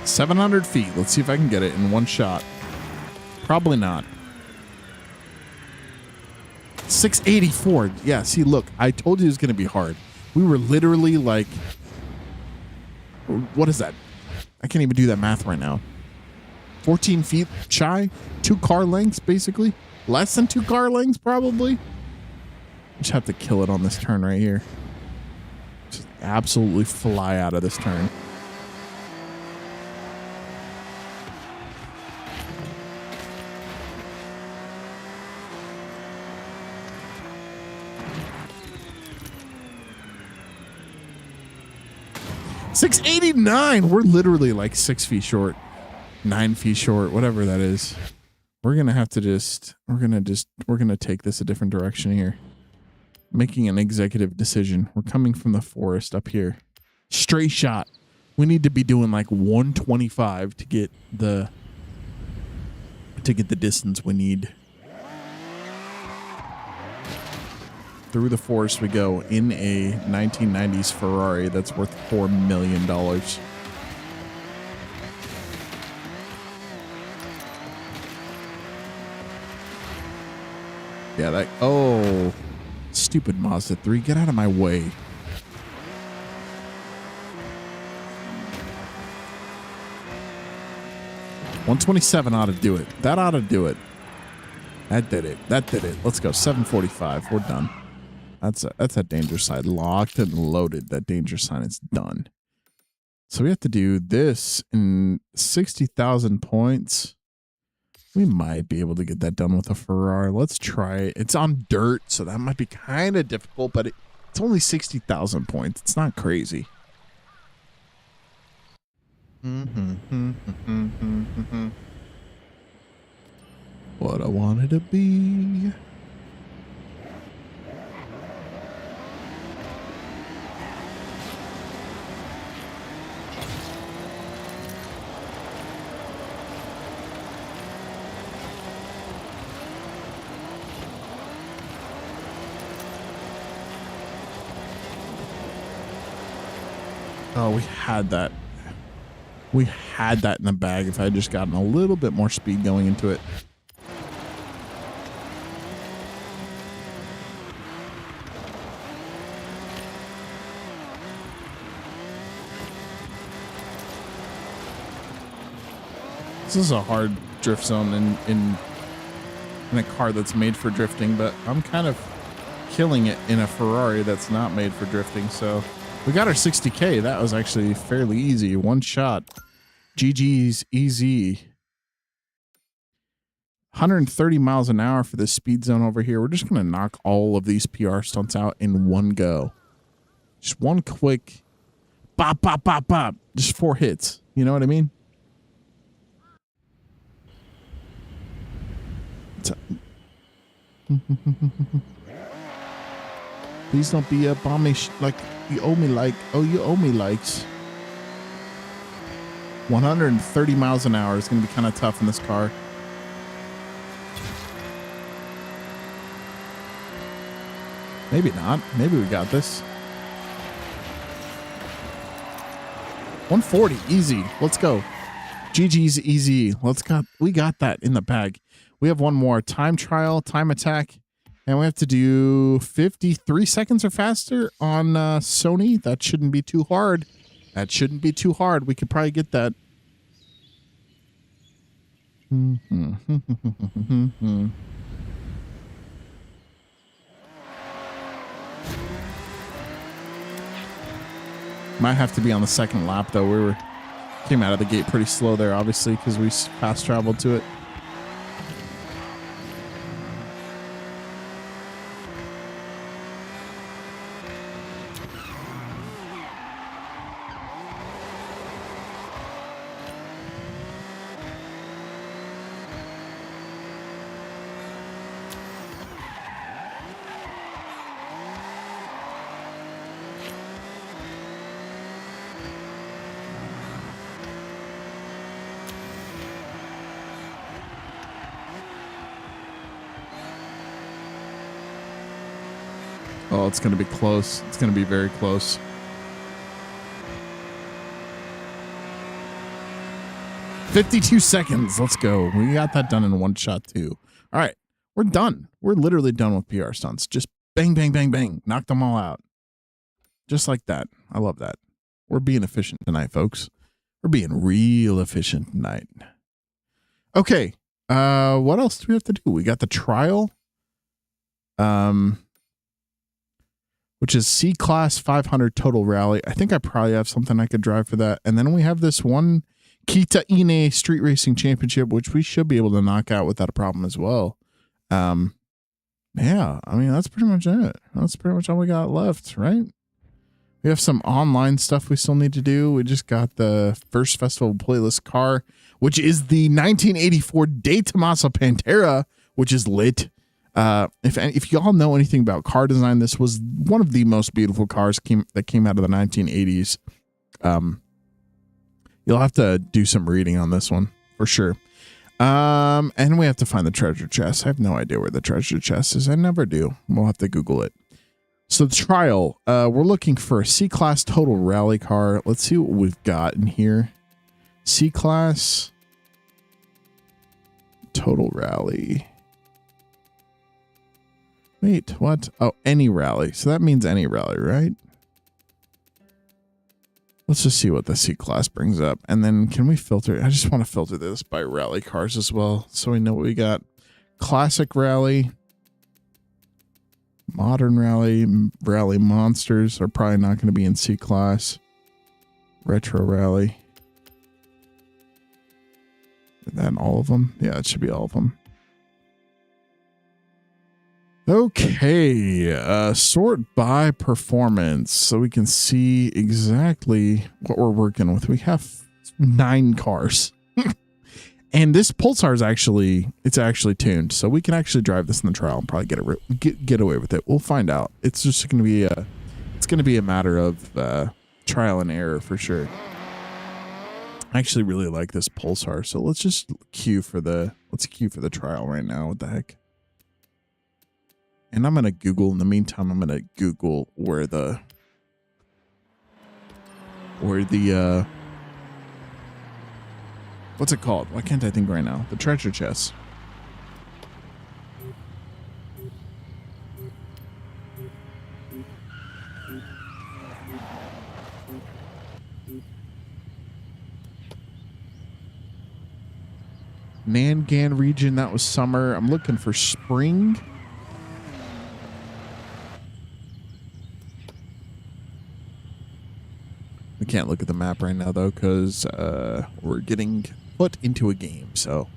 $700 feet. Let's see if I can get it in one shot. Probably not. 684. Yeah, see, look, I told you it was going to be hard. We were literally like, what is that? I can't even do that math right now. 14 feet shy, 2 car lengths, basically. Less than 2 car lengths, probably. Just have to kill it on this turn right here. Just absolutely fly out of this turn. $689. We're literally like 6 feet short, 9 feet short, whatever that is. We're gonna have to we're gonna take this a different direction here. Making an executive decision. We're coming from the forest up here. Straight shot. We need to be doing like 125 to get the distance we need. Through the forest we go in a 1990s Ferrari that's worth $4 million. Yeah, Stupid Mazda 3. Get out of my way. $127 ought to do it. That ought to do it. That did it. That did it. Let's go. 745. We're done. That's a danger sign. Locked and loaded. That danger sign is done. So we have to do this in 60,000 points. We might be able to get that done with a Ferrari. Let's try it. It's on dirt, so that might be kind of difficult, but it's only 60,000 points. It's not crazy. What I wanted to be. Oh, we had that. We had that in the bag if I had just gotten a little bit more speed going into it. This is a hard drift zone in a car that's made for drifting, but I'm kind of killing it in a Ferrari that's not made for drifting, so we got our 60K. That was actually fairly easy. One shot. GG's easy. 130 miles an hour for the speed zone over here. We're just going to knock all of these PR stunts out in one go. Just one quick bop, bop, bop, bop. Just 4 hits. You know what I mean? Please don't be a bomb like you owe me like, oh, you owe me likes. 130 miles an hour is going to be kind of tough in this car. Maybe not. Maybe we got this. 140, easy. Let's go. GG's easy. We got that in the bag. We have one more time trial, time attack. And we have to do 53 seconds or faster on Sony. That shouldn't be too hard. That shouldn't be too hard. We could probably get that. Might have to be on the second lap, though. We came out of the gate pretty slow there, obviously, because we fast traveled to it. Oh, it's going to be close. It's going to be very close. $52 seconds. Let's go. We got that done in one shot too. All right. We're done. We're literally done with PR stunts. Just bang, bang, bang, bang. Knock them all out. Just like that. I love that. We're being efficient tonight, folks. We're being real efficient tonight. Okay. What else do we have to do? We got the trial. Which is C-Class 500 total rally. I think I probably have something I could drive for that. And then we have this one Kita Ine Street Racing Championship, which we should be able to knock out without a problem as well. Yeah, I mean, that's pretty much it. That's pretty much all we got left, right? We have some online stuff we still need to do. We just got the first festival playlist car, which is the 1984 De Tomaso Pantera, which is lit. If y'all know anything about car design, this was one of the most beautiful cars that came out of the 1980s. You'll have to do some reading on this one for sure. And we have to find the treasure chest. I have no idea where the treasure chest is. I never do. We'll have to Google it. So the trial, we're looking for a C-Class total rally car. Let's see what we've got in here. C-Class total rally. Wait, what? Oh, any rally. So that means any rally, right? Let's just see what the C class brings up. And then can we filter? I just want to filter this by rally cars as well. So we know what we got. Classic rally. Modern rally. Rally monsters are probably not going to be in C class. Retro rally. Is that all of them? Yeah, it should be all of them. Okay, sort by performance so we can see exactly what we're working with. We have 9 cars. And this Pulsar is actually tuned, so we can actually drive this in the trial and probably get away with it. We'll find out. It's just going to be a matter of trial and error for sure. I actually really like this Pulsar, so let's just queue for the trial right now. What the heck? And I'm going to Google, in the meantime, I'm going to Google where the what's it called? Why can't I think right now? The treasure chest. Nangan region, that was summer. I'm looking for spring. We can't look at the map right now, though, because we're getting put into a game, so.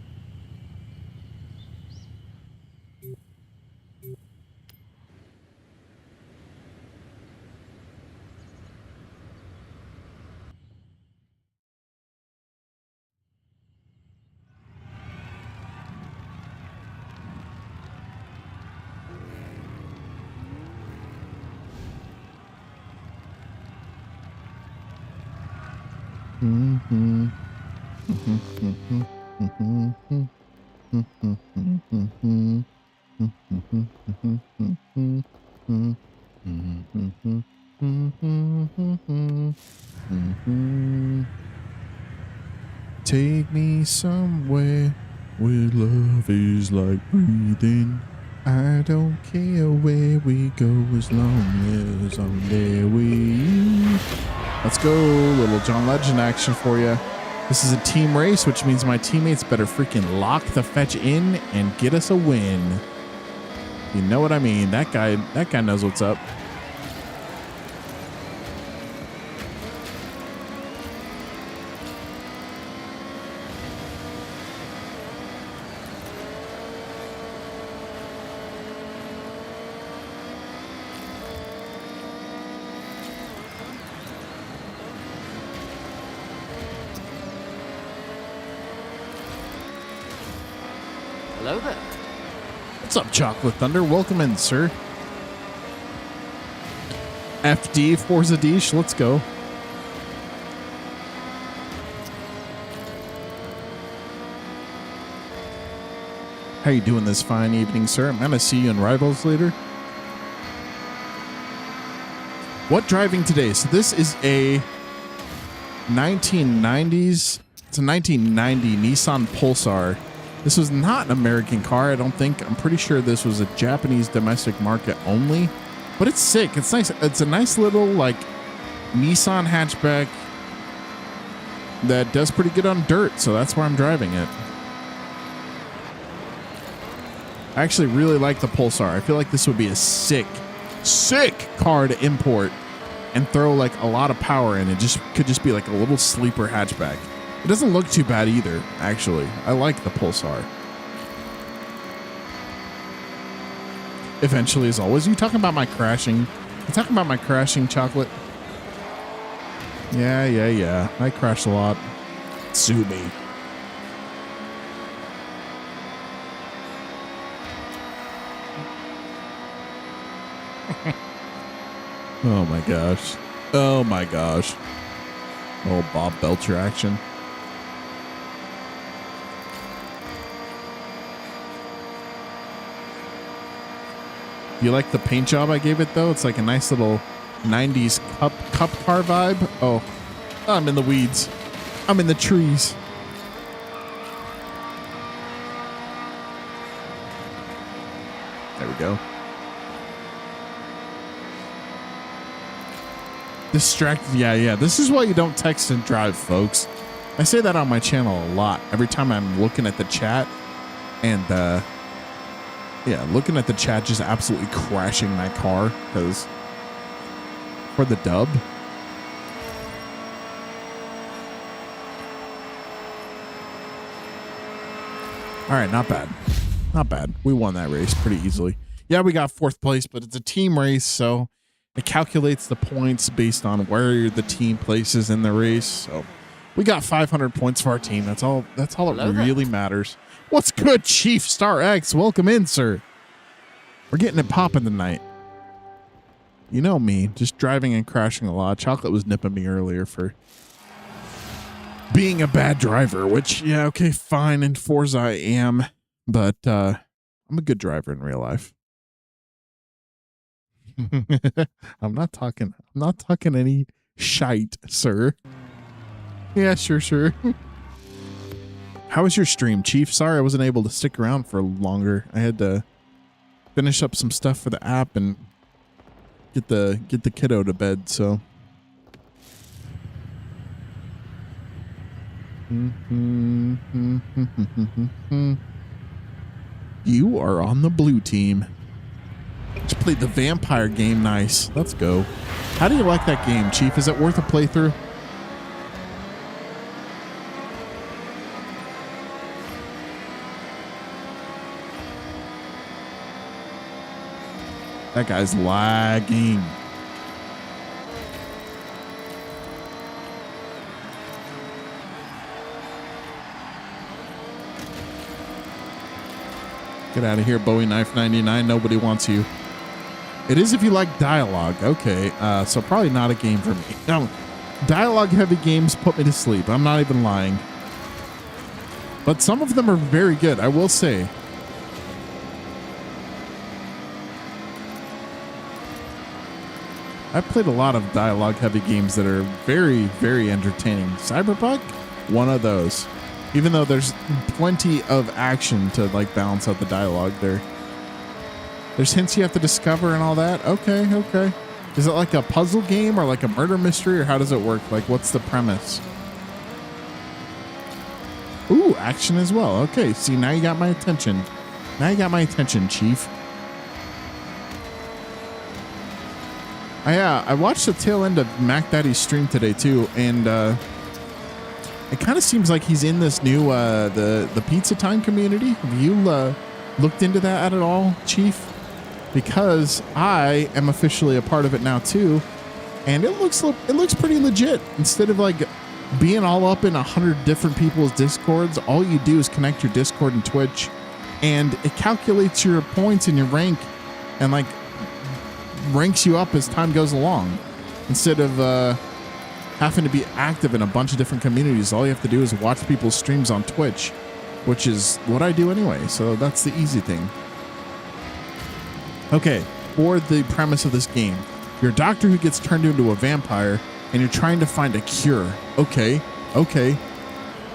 Take me somewhere where love is like breathing. I don't care where we go as long as I'm there with you. Let's go, little John Legend action for you. This is a team race, which means my teammates better freaking lock the fetch in and get us a win. You know what I mean? That guy knows what's up. Hello there. What's up, Chocolate Thunder? Welcome in, sir. FD, Forza Deesh, let's go. How you doing this fine evening, sir? I'm going to see you in Rivals later. What driving today? So this is a 1990s. It's a 1990 Nissan Pulsar. This was not an American car, I don't think. I'm pretty sure this was a Japanese domestic market only. But it's sick. It's nice. It's a nice little, like, Nissan hatchback that does pretty good on dirt, so that's why I'm driving it. I actually really like the Pulsar. I feel like this would be a sick car to import and throw, like, a lot of power in. It could just be like a little sleeper hatchback. It doesn't look too bad either, actually. I like the Pulsar. Eventually, as always. Are you talking about my crashing? You talking about my crashing, Chocolate? Yeah. I crash a lot. Sue me. Oh my gosh. Oh my gosh. Oh, Bob Belcher action. You like the paint job I gave it, though? It's like a nice little 90s cup car vibe. Oh, I'm in the weeds. I'm in the trees. There we go. Distracted. Yeah. This is why you don't text and drive, folks. I say that on my channel a lot. Every time I'm looking at the chat and, looking at the chat, just absolutely crashing my car because for the dub. All right, not bad. Not bad. We won that race pretty easily. Yeah, we got 4th place, but it's a team race, so it calculates the points based on where the team places in the race. So we got 500 points for our team. That's all that really matters. What's good, Chief Star X? Welcome in, sir. We're getting it popping tonight. You know me, just driving and crashing a lot. Chocolate was nipping me earlier for being a bad driver, which, yeah, okay, fine. In Forza I am, but I'm a good driver in real life. I'm not talking any shite, sir. Yeah, sure. How was your stream, Chief? Sorry I wasn't able to stick around for longer. I had to finish up some stuff for the app and get the kiddo to bed, so. You are on the blue team. Just played the vampire game. Nice. Let's go. How do you like that game, Chief? Is it worth a playthrough? That guy's lagging. Get out of here, Bowie Knife 99. Nobody wants you. It is if you like dialogue. Okay, so probably not a game for me. No, dialogue-heavy games put me to sleep. I'm not even lying. But some of them are very good, I will say. I've played a lot of dialogue-heavy games that are very, very entertaining. Cyberpunk? One of those. Even though there's plenty of action to like balance out the dialogue there. There's hints you have to discover and all that. Okay. Is it like a puzzle game or like a murder mystery, or how does it work? Like, what's the premise? Ooh, action as well. Okay, see, now you got my attention. Chief. I watched the tail end of Mac Daddy's stream today too, and it kind of seems like he's in this new the Pizza Time community. Have you looked into that at all, Chief? Because I am officially a part of it now too, and it looks pretty legit. Instead of like being all up in 100 different people's Discords, all you do is connect your Discord and Twitch, and it calculates your points and your rank, and like ranks you up as time goes along. Instead of having to be active in a bunch of different communities, all you have to do is watch people's streams on Twitch, which is what I do anyway. So that's the easy thing. Okay, for the premise of this game, you're a doctor who gets turned into a vampire and you're trying to find a cure. Okay.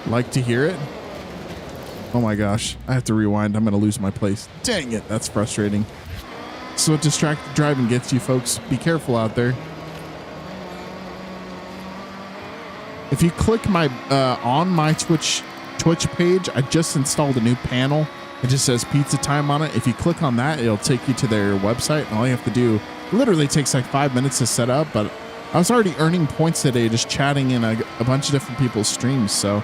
Like to hear it? Oh my gosh, I have to rewind. I'm going to lose my place. Dang it, that's frustrating. So what distracted driving gets you, folks. Be careful out there. If you click my on my Twitch page, I just installed a new panel. It just says Pizza Time on it. If you click on that, it'll take you to their website, and all you have to do literally takes like 5 minutes to set up. But I was already earning points today just chatting in a bunch of different people's streams. So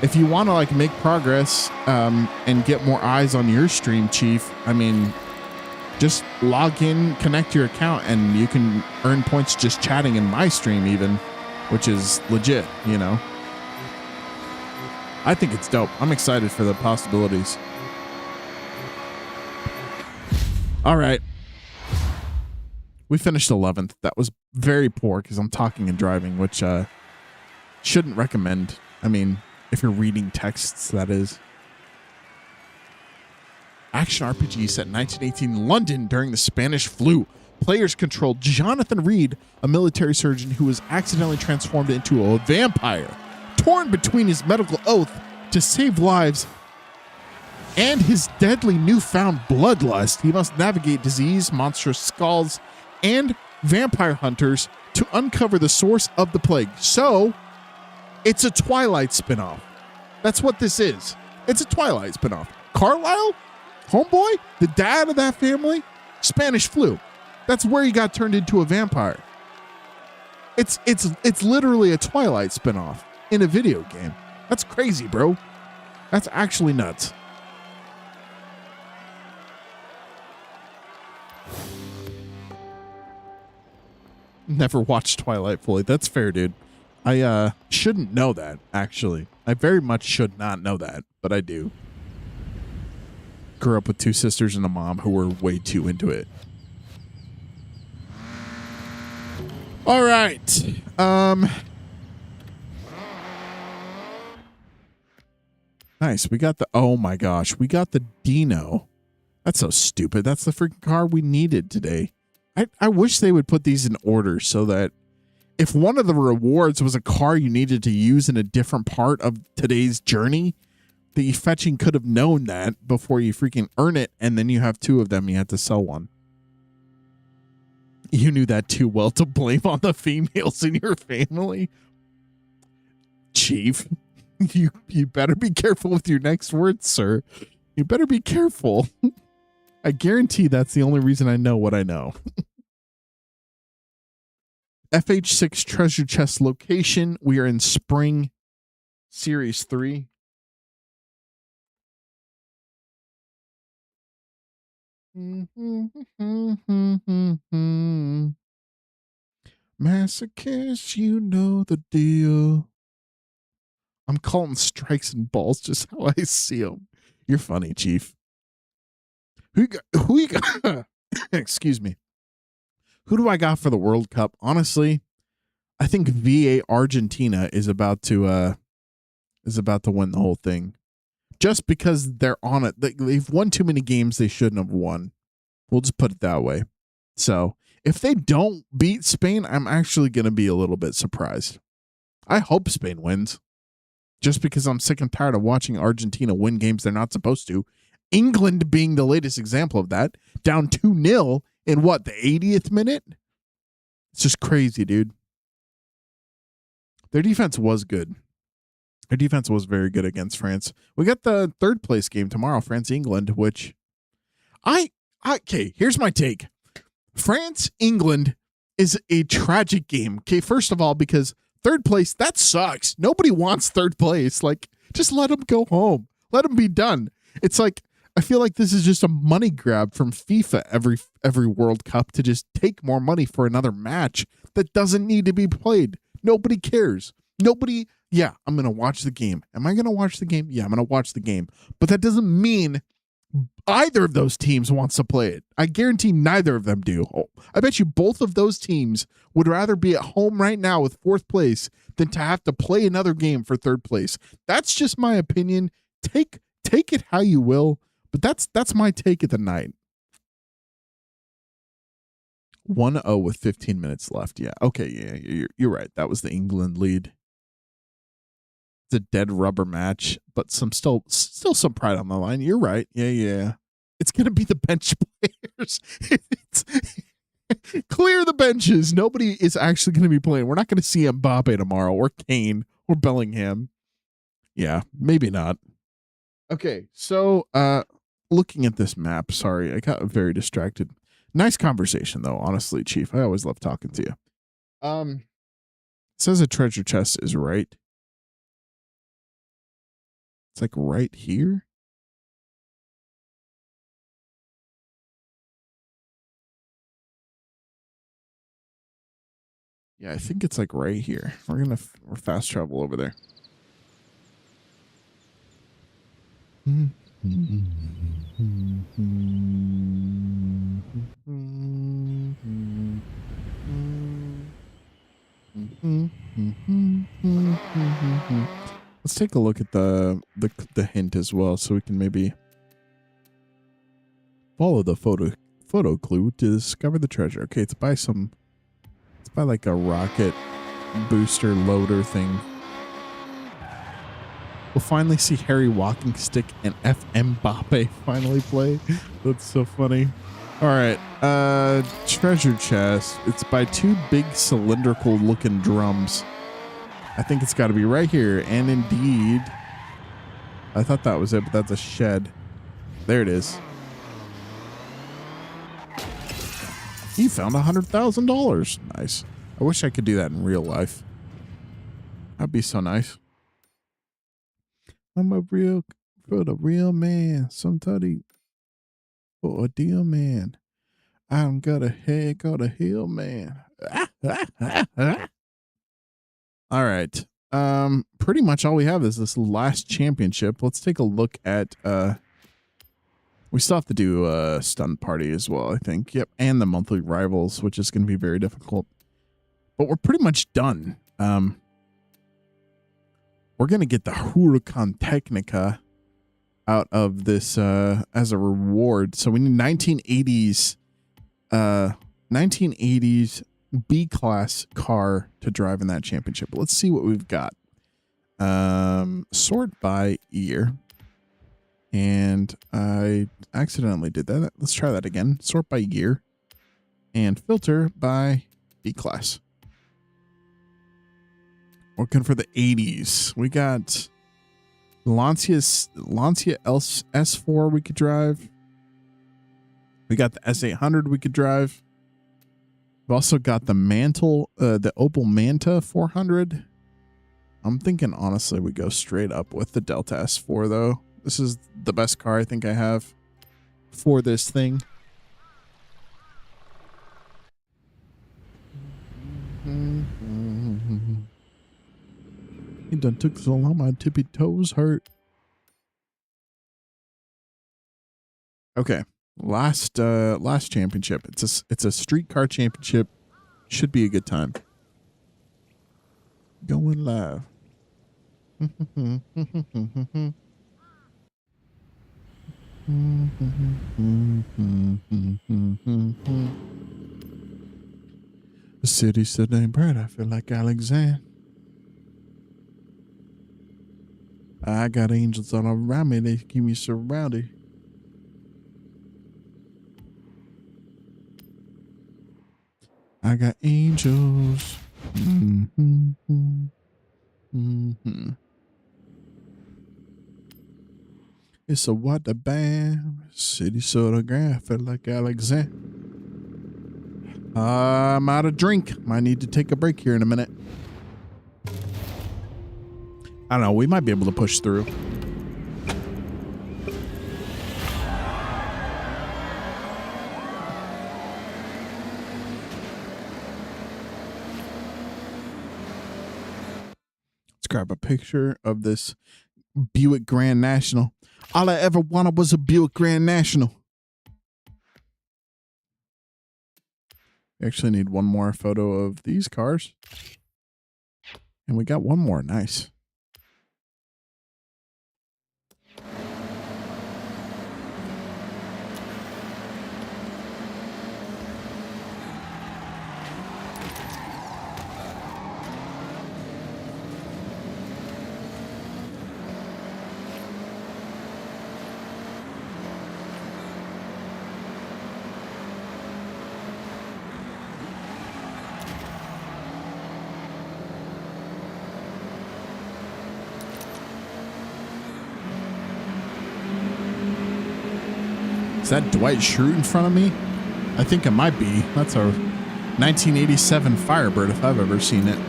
if you want to like make progress and get more eyes on your stream, Chief, I mean, just log in, connect your account, and you can earn points just chatting in my stream even, which is legit, you know. I think it's dope. I'm excited for the possibilities. All right. We finished 11th. That was very poor because I'm talking and driving, which shouldn't recommend. I mean, if you're reading texts, that is. Action RPG set in 1918 London during the Spanish flu. Players controlled Jonathan Reed, a military surgeon who was accidentally transformed into a vampire. Torn between his medical oath to save lives and his deadly newfound bloodlust, he must navigate disease, monstrous skulls, and vampire hunters to uncover the source of the plague. So it's a Twilight spinoff. That's what this is. It's a Twilight spinoff. Carlisle, homeboy, the dad of that family, Spanish flu. That's where he got turned into a vampire. It's literally a Twilight spinoff in a video game. That's crazy, bro. That's actually nuts. Never watched Twilight fully. That's fair, dude. I shouldn't know that, actually. I very much should not know that, but I do. Grew up with two sisters and a mom who were way too into it. All right. Nice. We got the, oh my gosh, we got the Dino. That's so stupid. That's the freaking car we needed today. I wish they would put these in order so that if one of the rewards was a car you needed to use in a different part of today's journey, that you fetching could have known that before you freaking earn it, and then you have two of them, you had to sell one. You knew that too well to blame on the females in your family. Chief, you better be careful with your next words, sir. You better be careful. I guarantee that's the only reason I know what I know. FH6 treasure chest location. We are in Spring Series 3. Masochist, you know the deal. I'm calling strikes and balls just how I see them. You're funny, Chief. Who you got? Excuse me. Who do I got for the World Cup? Honestly, I think VA Argentina is about to win the whole thing. Just because they're on it. They've won too many games they shouldn't have won. We'll just put it that way. So if they don't beat Spain, I'm actually going to be a little bit surprised. I hope Spain wins. Just because I'm sick and tired of watching Argentina win games they're not supposed to. England being the latest example of that. Down 2-0 in what, the 80th minute? It's just crazy, dude. Their defense was good. Their defense was very good against France. We got the third place game tomorrow, France-England, which okay, here's my take. France-England is a tragic game. Okay, first of all, because third place, that sucks. Nobody wants third place. Like, just let them go home. Let them be done. It's like, I feel like this is just a money grab from FIFA every World Cup to just take more money for another match that doesn't need to be played. Nobody cares. Nobody, yeah, I'm going to watch the game. Am I going to watch the game? Yeah, I'm going to watch the game. But that doesn't mean either of those teams wants to play it. I guarantee neither of them do. I bet you both of those teams would rather be at home right now with fourth place than to have to play another game for third place. That's just my opinion. Take it how you will, but that's my take of the night. 1-0 with 15 minutes left. Yeah. Okay. Yeah. You're right. That was the England lead. It's a dead rubber match, but still some pride on the line. You're right. Yeah. It's gonna be the bench players. Clear the benches. Nobody is actually gonna be playing. We're not gonna see Mbappe tomorrow, or Kane, or Bellingham. Yeah, maybe not. Okay, so looking at this map, sorry, I got very distracted. Nice conversation though, honestly, Chief. I always love talking to you. It says a treasure chest is right. It's like right here. Yeah, I think it's like right here. We're fast travel over there. Let's take a look at the hint as well, so we can maybe follow the photo clue to discover the treasure. Okay, it's by like a rocket booster loader thing. We'll finally see Harry Walking Stick and F. Mbappe finally play. That's so funny. All right. Treasure chest. It's by two big cylindrical looking drums. I think it's got to be right here. And indeed, I thought that was it, but that's a shed. There it is. He found $100,000. Nice. I wish I could do that in real life. That'd be so nice. I'm a real, for the real man. Somebody for a deal man. I'm got a head, got a heel man. All right. Pretty much all we have is this last championship. Let's take a look at we still have to do a stun party as well, I think. Yep, and the monthly rivals, which is going to be very difficult. But we're pretty much done. We're going to get the Huracan Technica out of this as a reward. So we need 1980s B-class car to drive in that championship. Let's see what we've got. Sort by year. And I accidentally did that. Let's try that again. Sort by year. And filter by B-class. Looking for the 80s. We got Lancia S4 we could drive. We got the S800 we could drive. We've also got the the Opel Manta 400. I'm thinking, honestly, we go straight up with the Delta S4, though. This is the best car I think I have for this thing. It done took so long, my tippy toes hurt. Okay, last championship. It's a street car championship. Should be a good time. Going live. The city said ain't bright. I feel like Alexander. I got angels all around me. They keep me surrounded. I got angels. It's a water band. City soda grand. I feel like Alexander. I'm out of drink. Might need to take a break here in a minute. I don't know. We might be able to push through. Let's grab a picture of this Buick Grand National. All I ever wanted was a Buick Grand National. We actually need one more photo of these cars. And we got one more. Nice. Is that Dwight Schrute in front of me? I think it might be. That's a 1987 Firebird if I've ever seen it.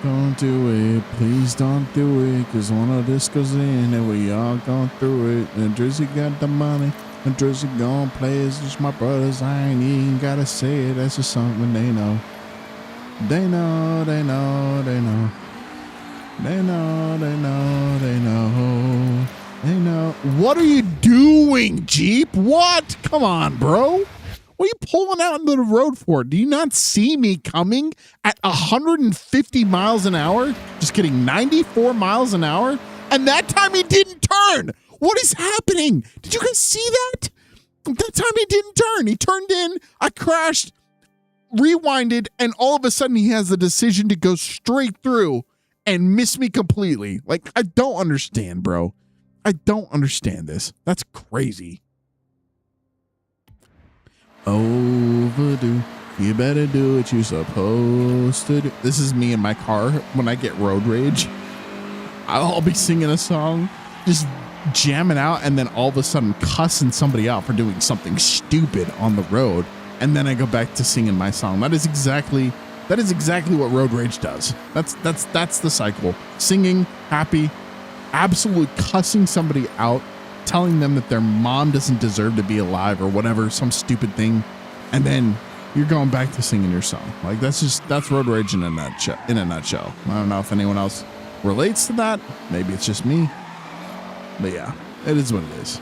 Don't do it, please don't do it, cause one of this goes in and we all gone through it. And Drizzy got the money, and Drizzy gon' play. It's just my brothers, I ain't even gotta say it, that's just something they know. They know, they know, they know. They know, they know, they know. They know. What are you doing, Jeep? What? Come on, bro. What are you pulling out into the road for? Do you not see me coming at 150 miles an hour? Just kidding, 94 miles an hour? And that time he didn't turn. What is happening? Did you guys see that? That time he didn't turn. He turned in, I crashed, rewinded, and all of a sudden he has the decision to go straight through and miss me completely. Like, I don't understand, bro. I don't understand this. That's crazy. Overdue. You better do what you're supposed to do. This is me in my car when I get road rage. I'll be singing a song, just jamming out, and then all of a sudden cussing somebody out for doing something stupid on the road. And then I go back to singing my song. That is exactly what road rage does. That's the cycle. Singing, happy, absolutely cussing somebody out, telling them that their mom doesn't deserve to be alive or whatever, some stupid thing. And then you're going back to singing your song. Like, that's road rage in a nutshell. I don't know if anyone else relates to that. Maybe it's just me. But yeah, it is what it is.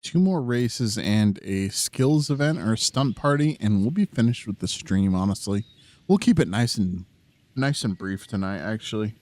Two more races and a skills event or a stunt party, and we'll be finished with the stream. Honestly, we'll keep it nice and brief tonight, actually.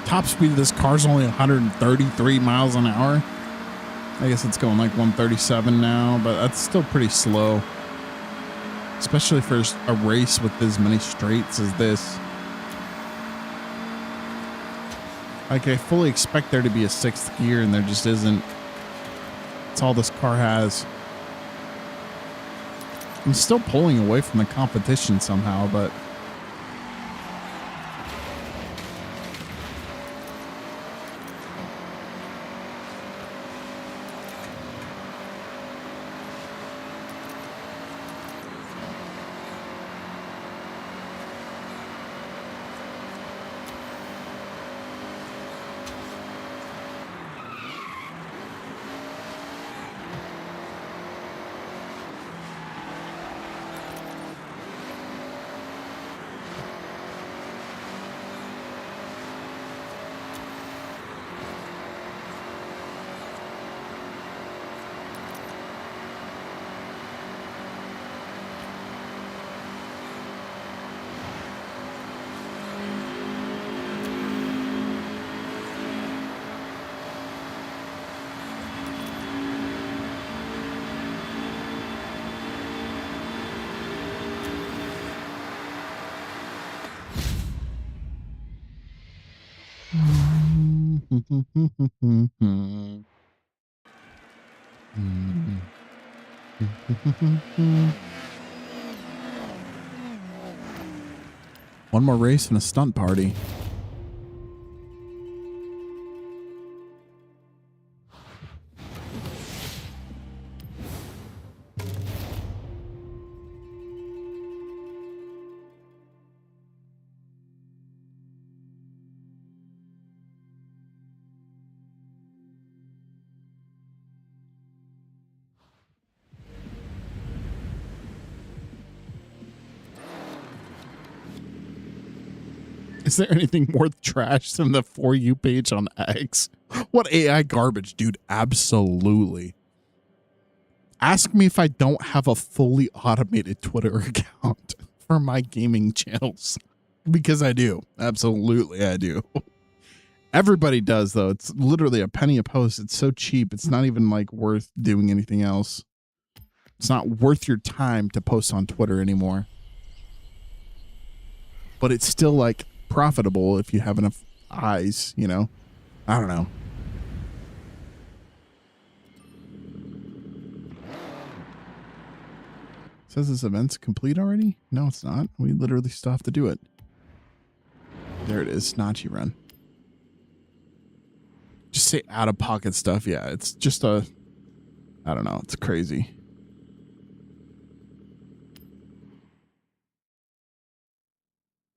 Top speed of this car is only 133 miles an hour. I guess it's going like 137 now, but that's still pretty slow, especially for a race with as many straights as this. Like, I fully expect there to be a sixth gear, and there just isn't. That's all this car has. I'm still pulling away from the competition somehow, but One more race and a stunt party. Is there anything more trash than the For You page on X? What AI garbage, dude? Absolutely. Ask me if I don't have a fully automated Twitter account for my gaming channels. Because I do. Absolutely, I do. Everybody does, though. It's literally a penny a post. It's so cheap. It's not even like worth doing anything else. It's not worth your time to post on Twitter anymore. But it's still like profitable if you have enough eyes, you know? I don't know. Says this event's complete already? No, it's not. We literally still have to do it. There it is. Nachi run. Just say out of pocket stuff. Yeah, it's just I don't know. It's crazy.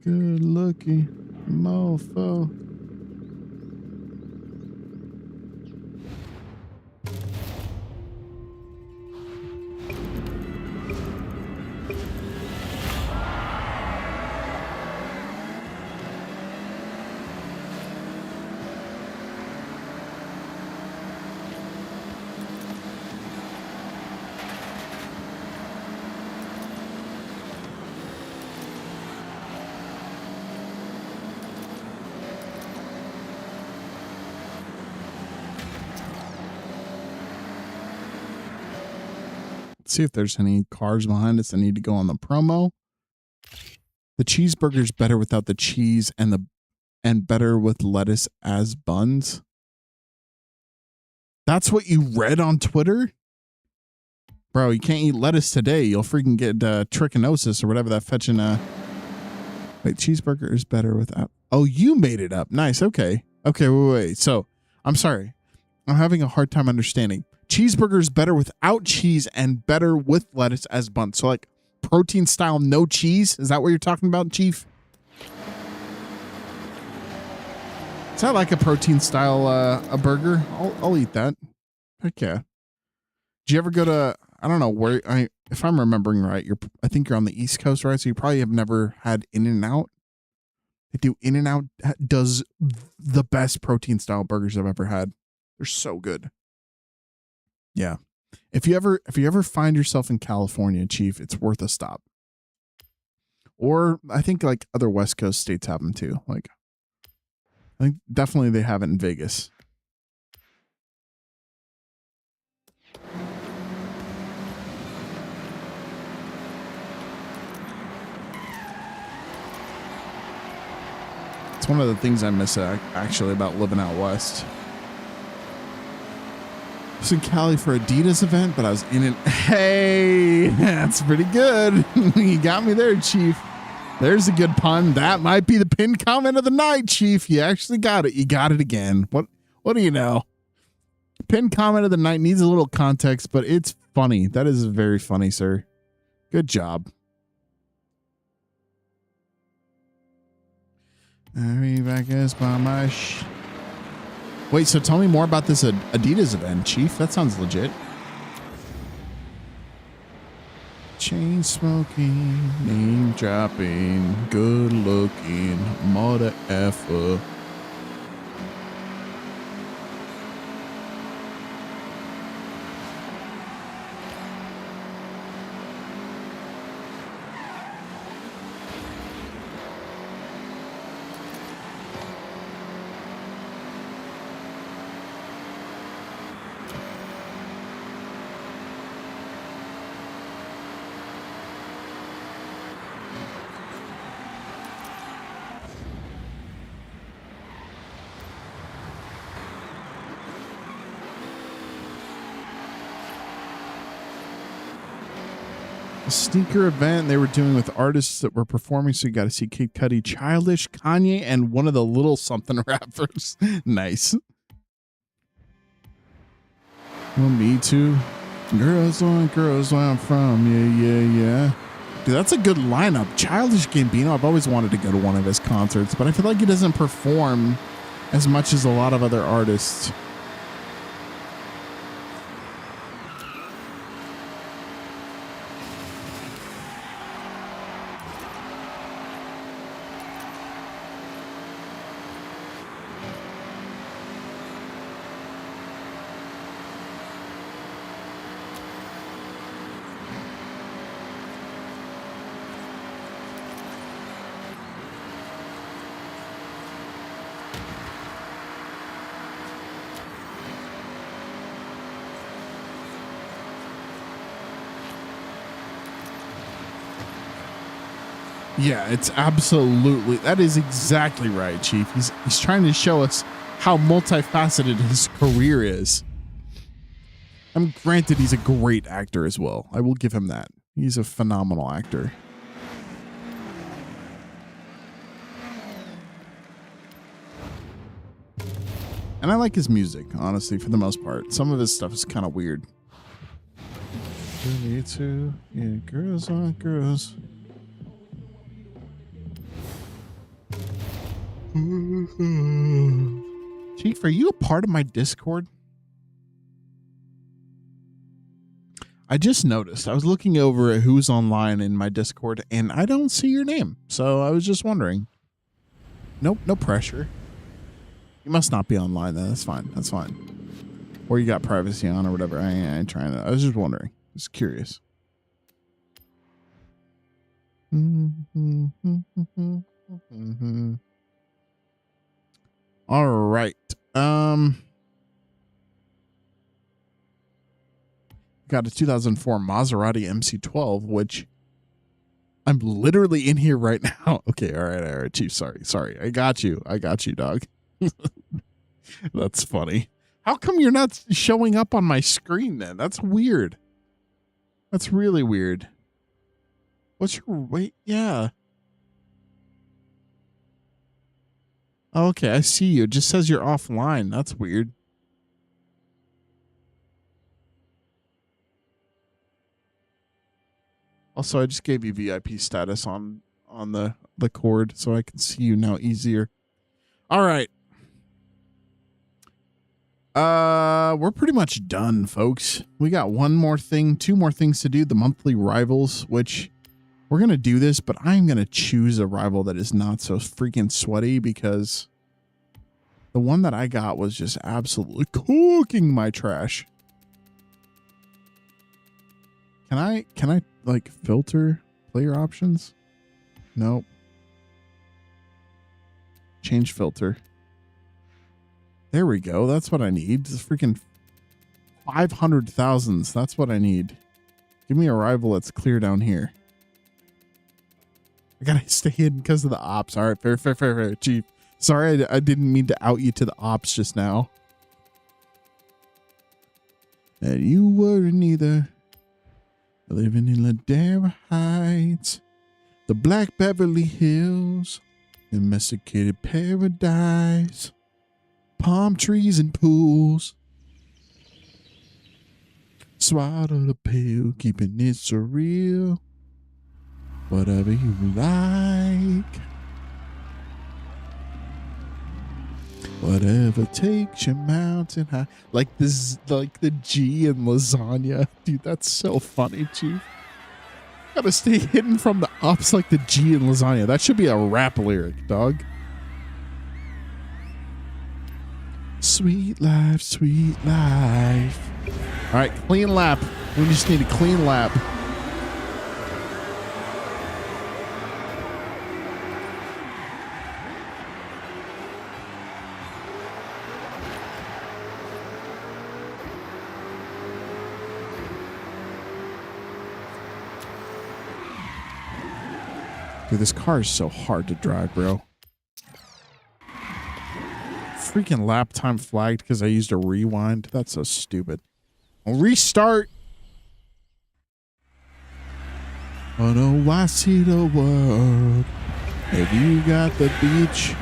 Good looking mofo. See if there's any cars behind us that need to go on the promo. The cheeseburger's better without the cheese and better with lettuce as buns. That's what you read on Twitter? Bro, you can't eat lettuce today. You'll freaking get trichinosis or whatever that fetching wait, cheeseburger is better without. Oh, you made it up. Nice. Okay. Okay, wait. So, I'm sorry. I'm having a hard time understanding. Cheeseburger is better without cheese and better with lettuce as buns. So like protein style, no cheese. Is that what you're talking about, Chief? Is that like a protein style a burger? I'll eat that. Heck yeah. Did you ever go to, I don't know where, if I'm remembering right, I think you're on the East Coast, right? So you probably have never had In-N-Out. In-N-Out does the best protein style burgers I've ever had. They're so good. Yeah. If you ever find yourself in California, Chief, it's worth a stop. Or I think like other West Coast states have them too. Like I think definitely they have it in Vegas. It's one of the things I miss actually about living out west. I was in Cali for Adidas event, but I was in it. Hey, that's pretty good. You got me there, Chief. There's a good pun. That might be the pinned comment of the night, Chief. You actually got it. You got it again. What do you know? Pinned comment of the night needs a little context, but it's funny. That is very funny, sir. Good job. Wait, so tell me more about this Adidas event, Chief. That sounds legit. Chain smoking, name dropping, good looking, mother effer. A sneaker event they were doing with artists that were performing. So you got to see Kid Cudi, Childish, Kanye, and one of the little something rappers. Nice. Well, me too. Girls want where I'm from. Yeah. Dude, that's a good lineup. Childish Gambino, I've always wanted to go to one of his concerts, but I feel like he doesn't perform as much as a lot of other artists. Yeah, it's absolutely, that is exactly right, Chief. He's trying to show us how multifaceted his career is. I'm granted he's a great actor as well. I will give him that. He's a phenomenal actor. And I like his music, honestly, for the most part. Some of his stuff is kind of weird. Me too. Yeah, girls on girls. Chief, are you a part of my Discord? I just noticed. I was looking over at who's online in my Discord, and I don't see your name. So I was just wondering. Nope, no pressure. You must not be online then. That's fine. That's fine. Or you got privacy on or whatever. I ain't trying to. I was just wondering. Just curious. All right. Got a 2004 Maserati MC12, which I'm literally in here right now. Okay, all right, Chief. Sorry. I got you, dog. That's funny. How come you're not showing up on my screen then? That's weird. That's really weird. What's your wait? Yeah. Okay, I see you. It just says you're offline. That's weird. Also, I just gave you VIP status on the cord, so I can see you now easier. All right. We're pretty much done, folks. We got two more things to do. The monthly rivals, which we're going to do this, but I'm going to choose a rival that is not so freaking sweaty because the one that I got was just absolutely cooking my trash. Can I like filter player options? Nope. Change filter. There we go. That's what I need. This freaking 500,000s. That's what I need. Give me a rival that's clear down here. I gotta stay hidden because of the ops. All right, fair, Chief. Sorry, I didn't mean to out you to the ops just now. And you weren't either. Living in Ladera Heights, the Black Beverly Hills, domesticated paradise, palm trees and pools. Swallow the pill, keeping it surreal. Whatever you like. Whatever takes you mountain high. Like this, like the G in lasagna. Dude, that's so funny, Chief. Gotta stay hidden from the ops like the G in lasagna. That should be a rap lyric, dog. Sweet life, sweet life. All right, clean lap. We just need a clean lap. Dude, this car is so hard to drive, bro. Freaking lap time flagged because I used a rewind. That's so stupid. I'll restart. Oh no, I see the world. Have you got the beach?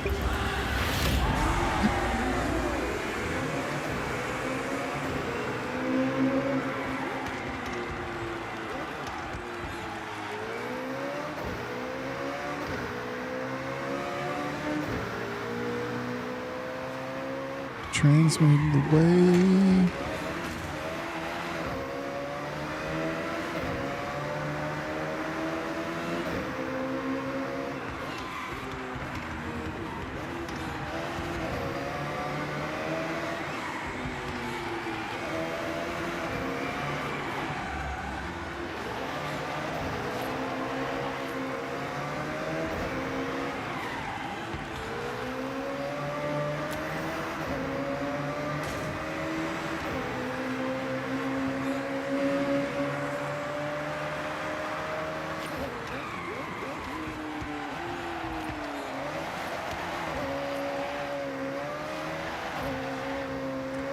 Transmitting the way.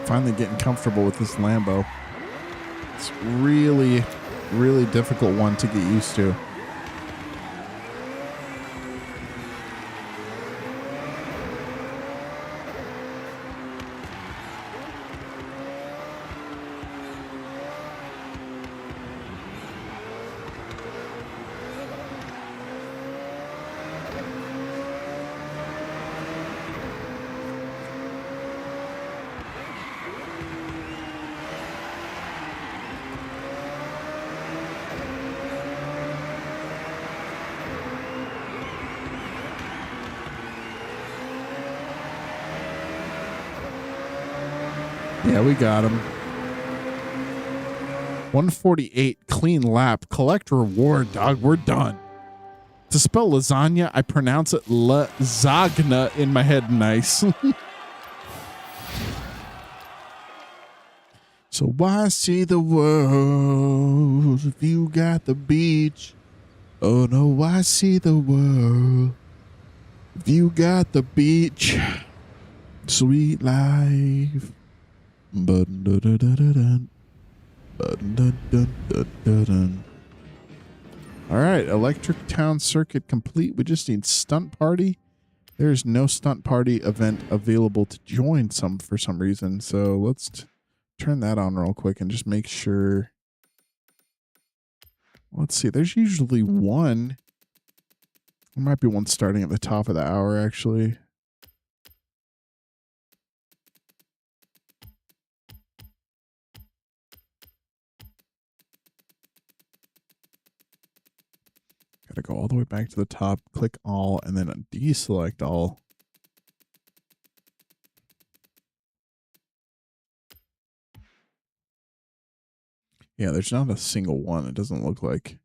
Finally getting comfortable with this Lambo. It's really, really difficult one to get used to. Yeah, we got him. 148, clean lap. Collect reward, dog. We're done. To spell lasagna, I pronounce it lasagna in my head. Nice. So why see the world if you got the beach? Oh no, why see the world if you got the beach? Sweet life. All right, Electric Town Circuit complete. We just need Stunt Party. There's no Stunt Party event available to join for some reason. So let's turn that on real quick and just make sure. Let's see. There's usually one. There might be one starting at the top of the hour, actually. Got to go all the way back to the top, click all, and then deselect all. Yeah, there's not a single one. It doesn't look like.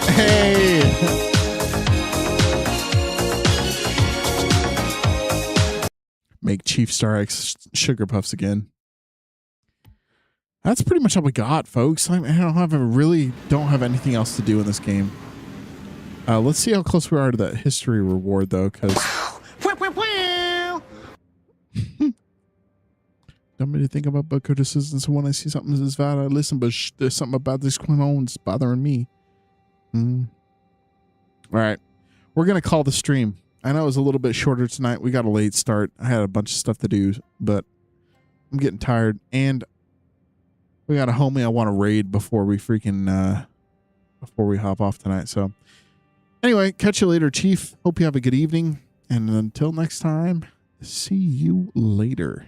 Hey! Make Chief Star X Sugar Puffs again. That's pretty much all we got, folks. I don't have anything else to do in this game. Let's see how close we are to that history reward, though, because don't make me think about bad criticisms. So when I see something that's bad, I listen, but there's something about this going on that's bothering me. All right. We're going to call the stream. I know it was a little bit shorter tonight. We got a late start. I had a bunch of stuff to do, but I'm getting tired. And we got a homie I want to raid before we hop off tonight. So anyway, catch you later, Chief. Hope you have a good evening. And until next time, see you later.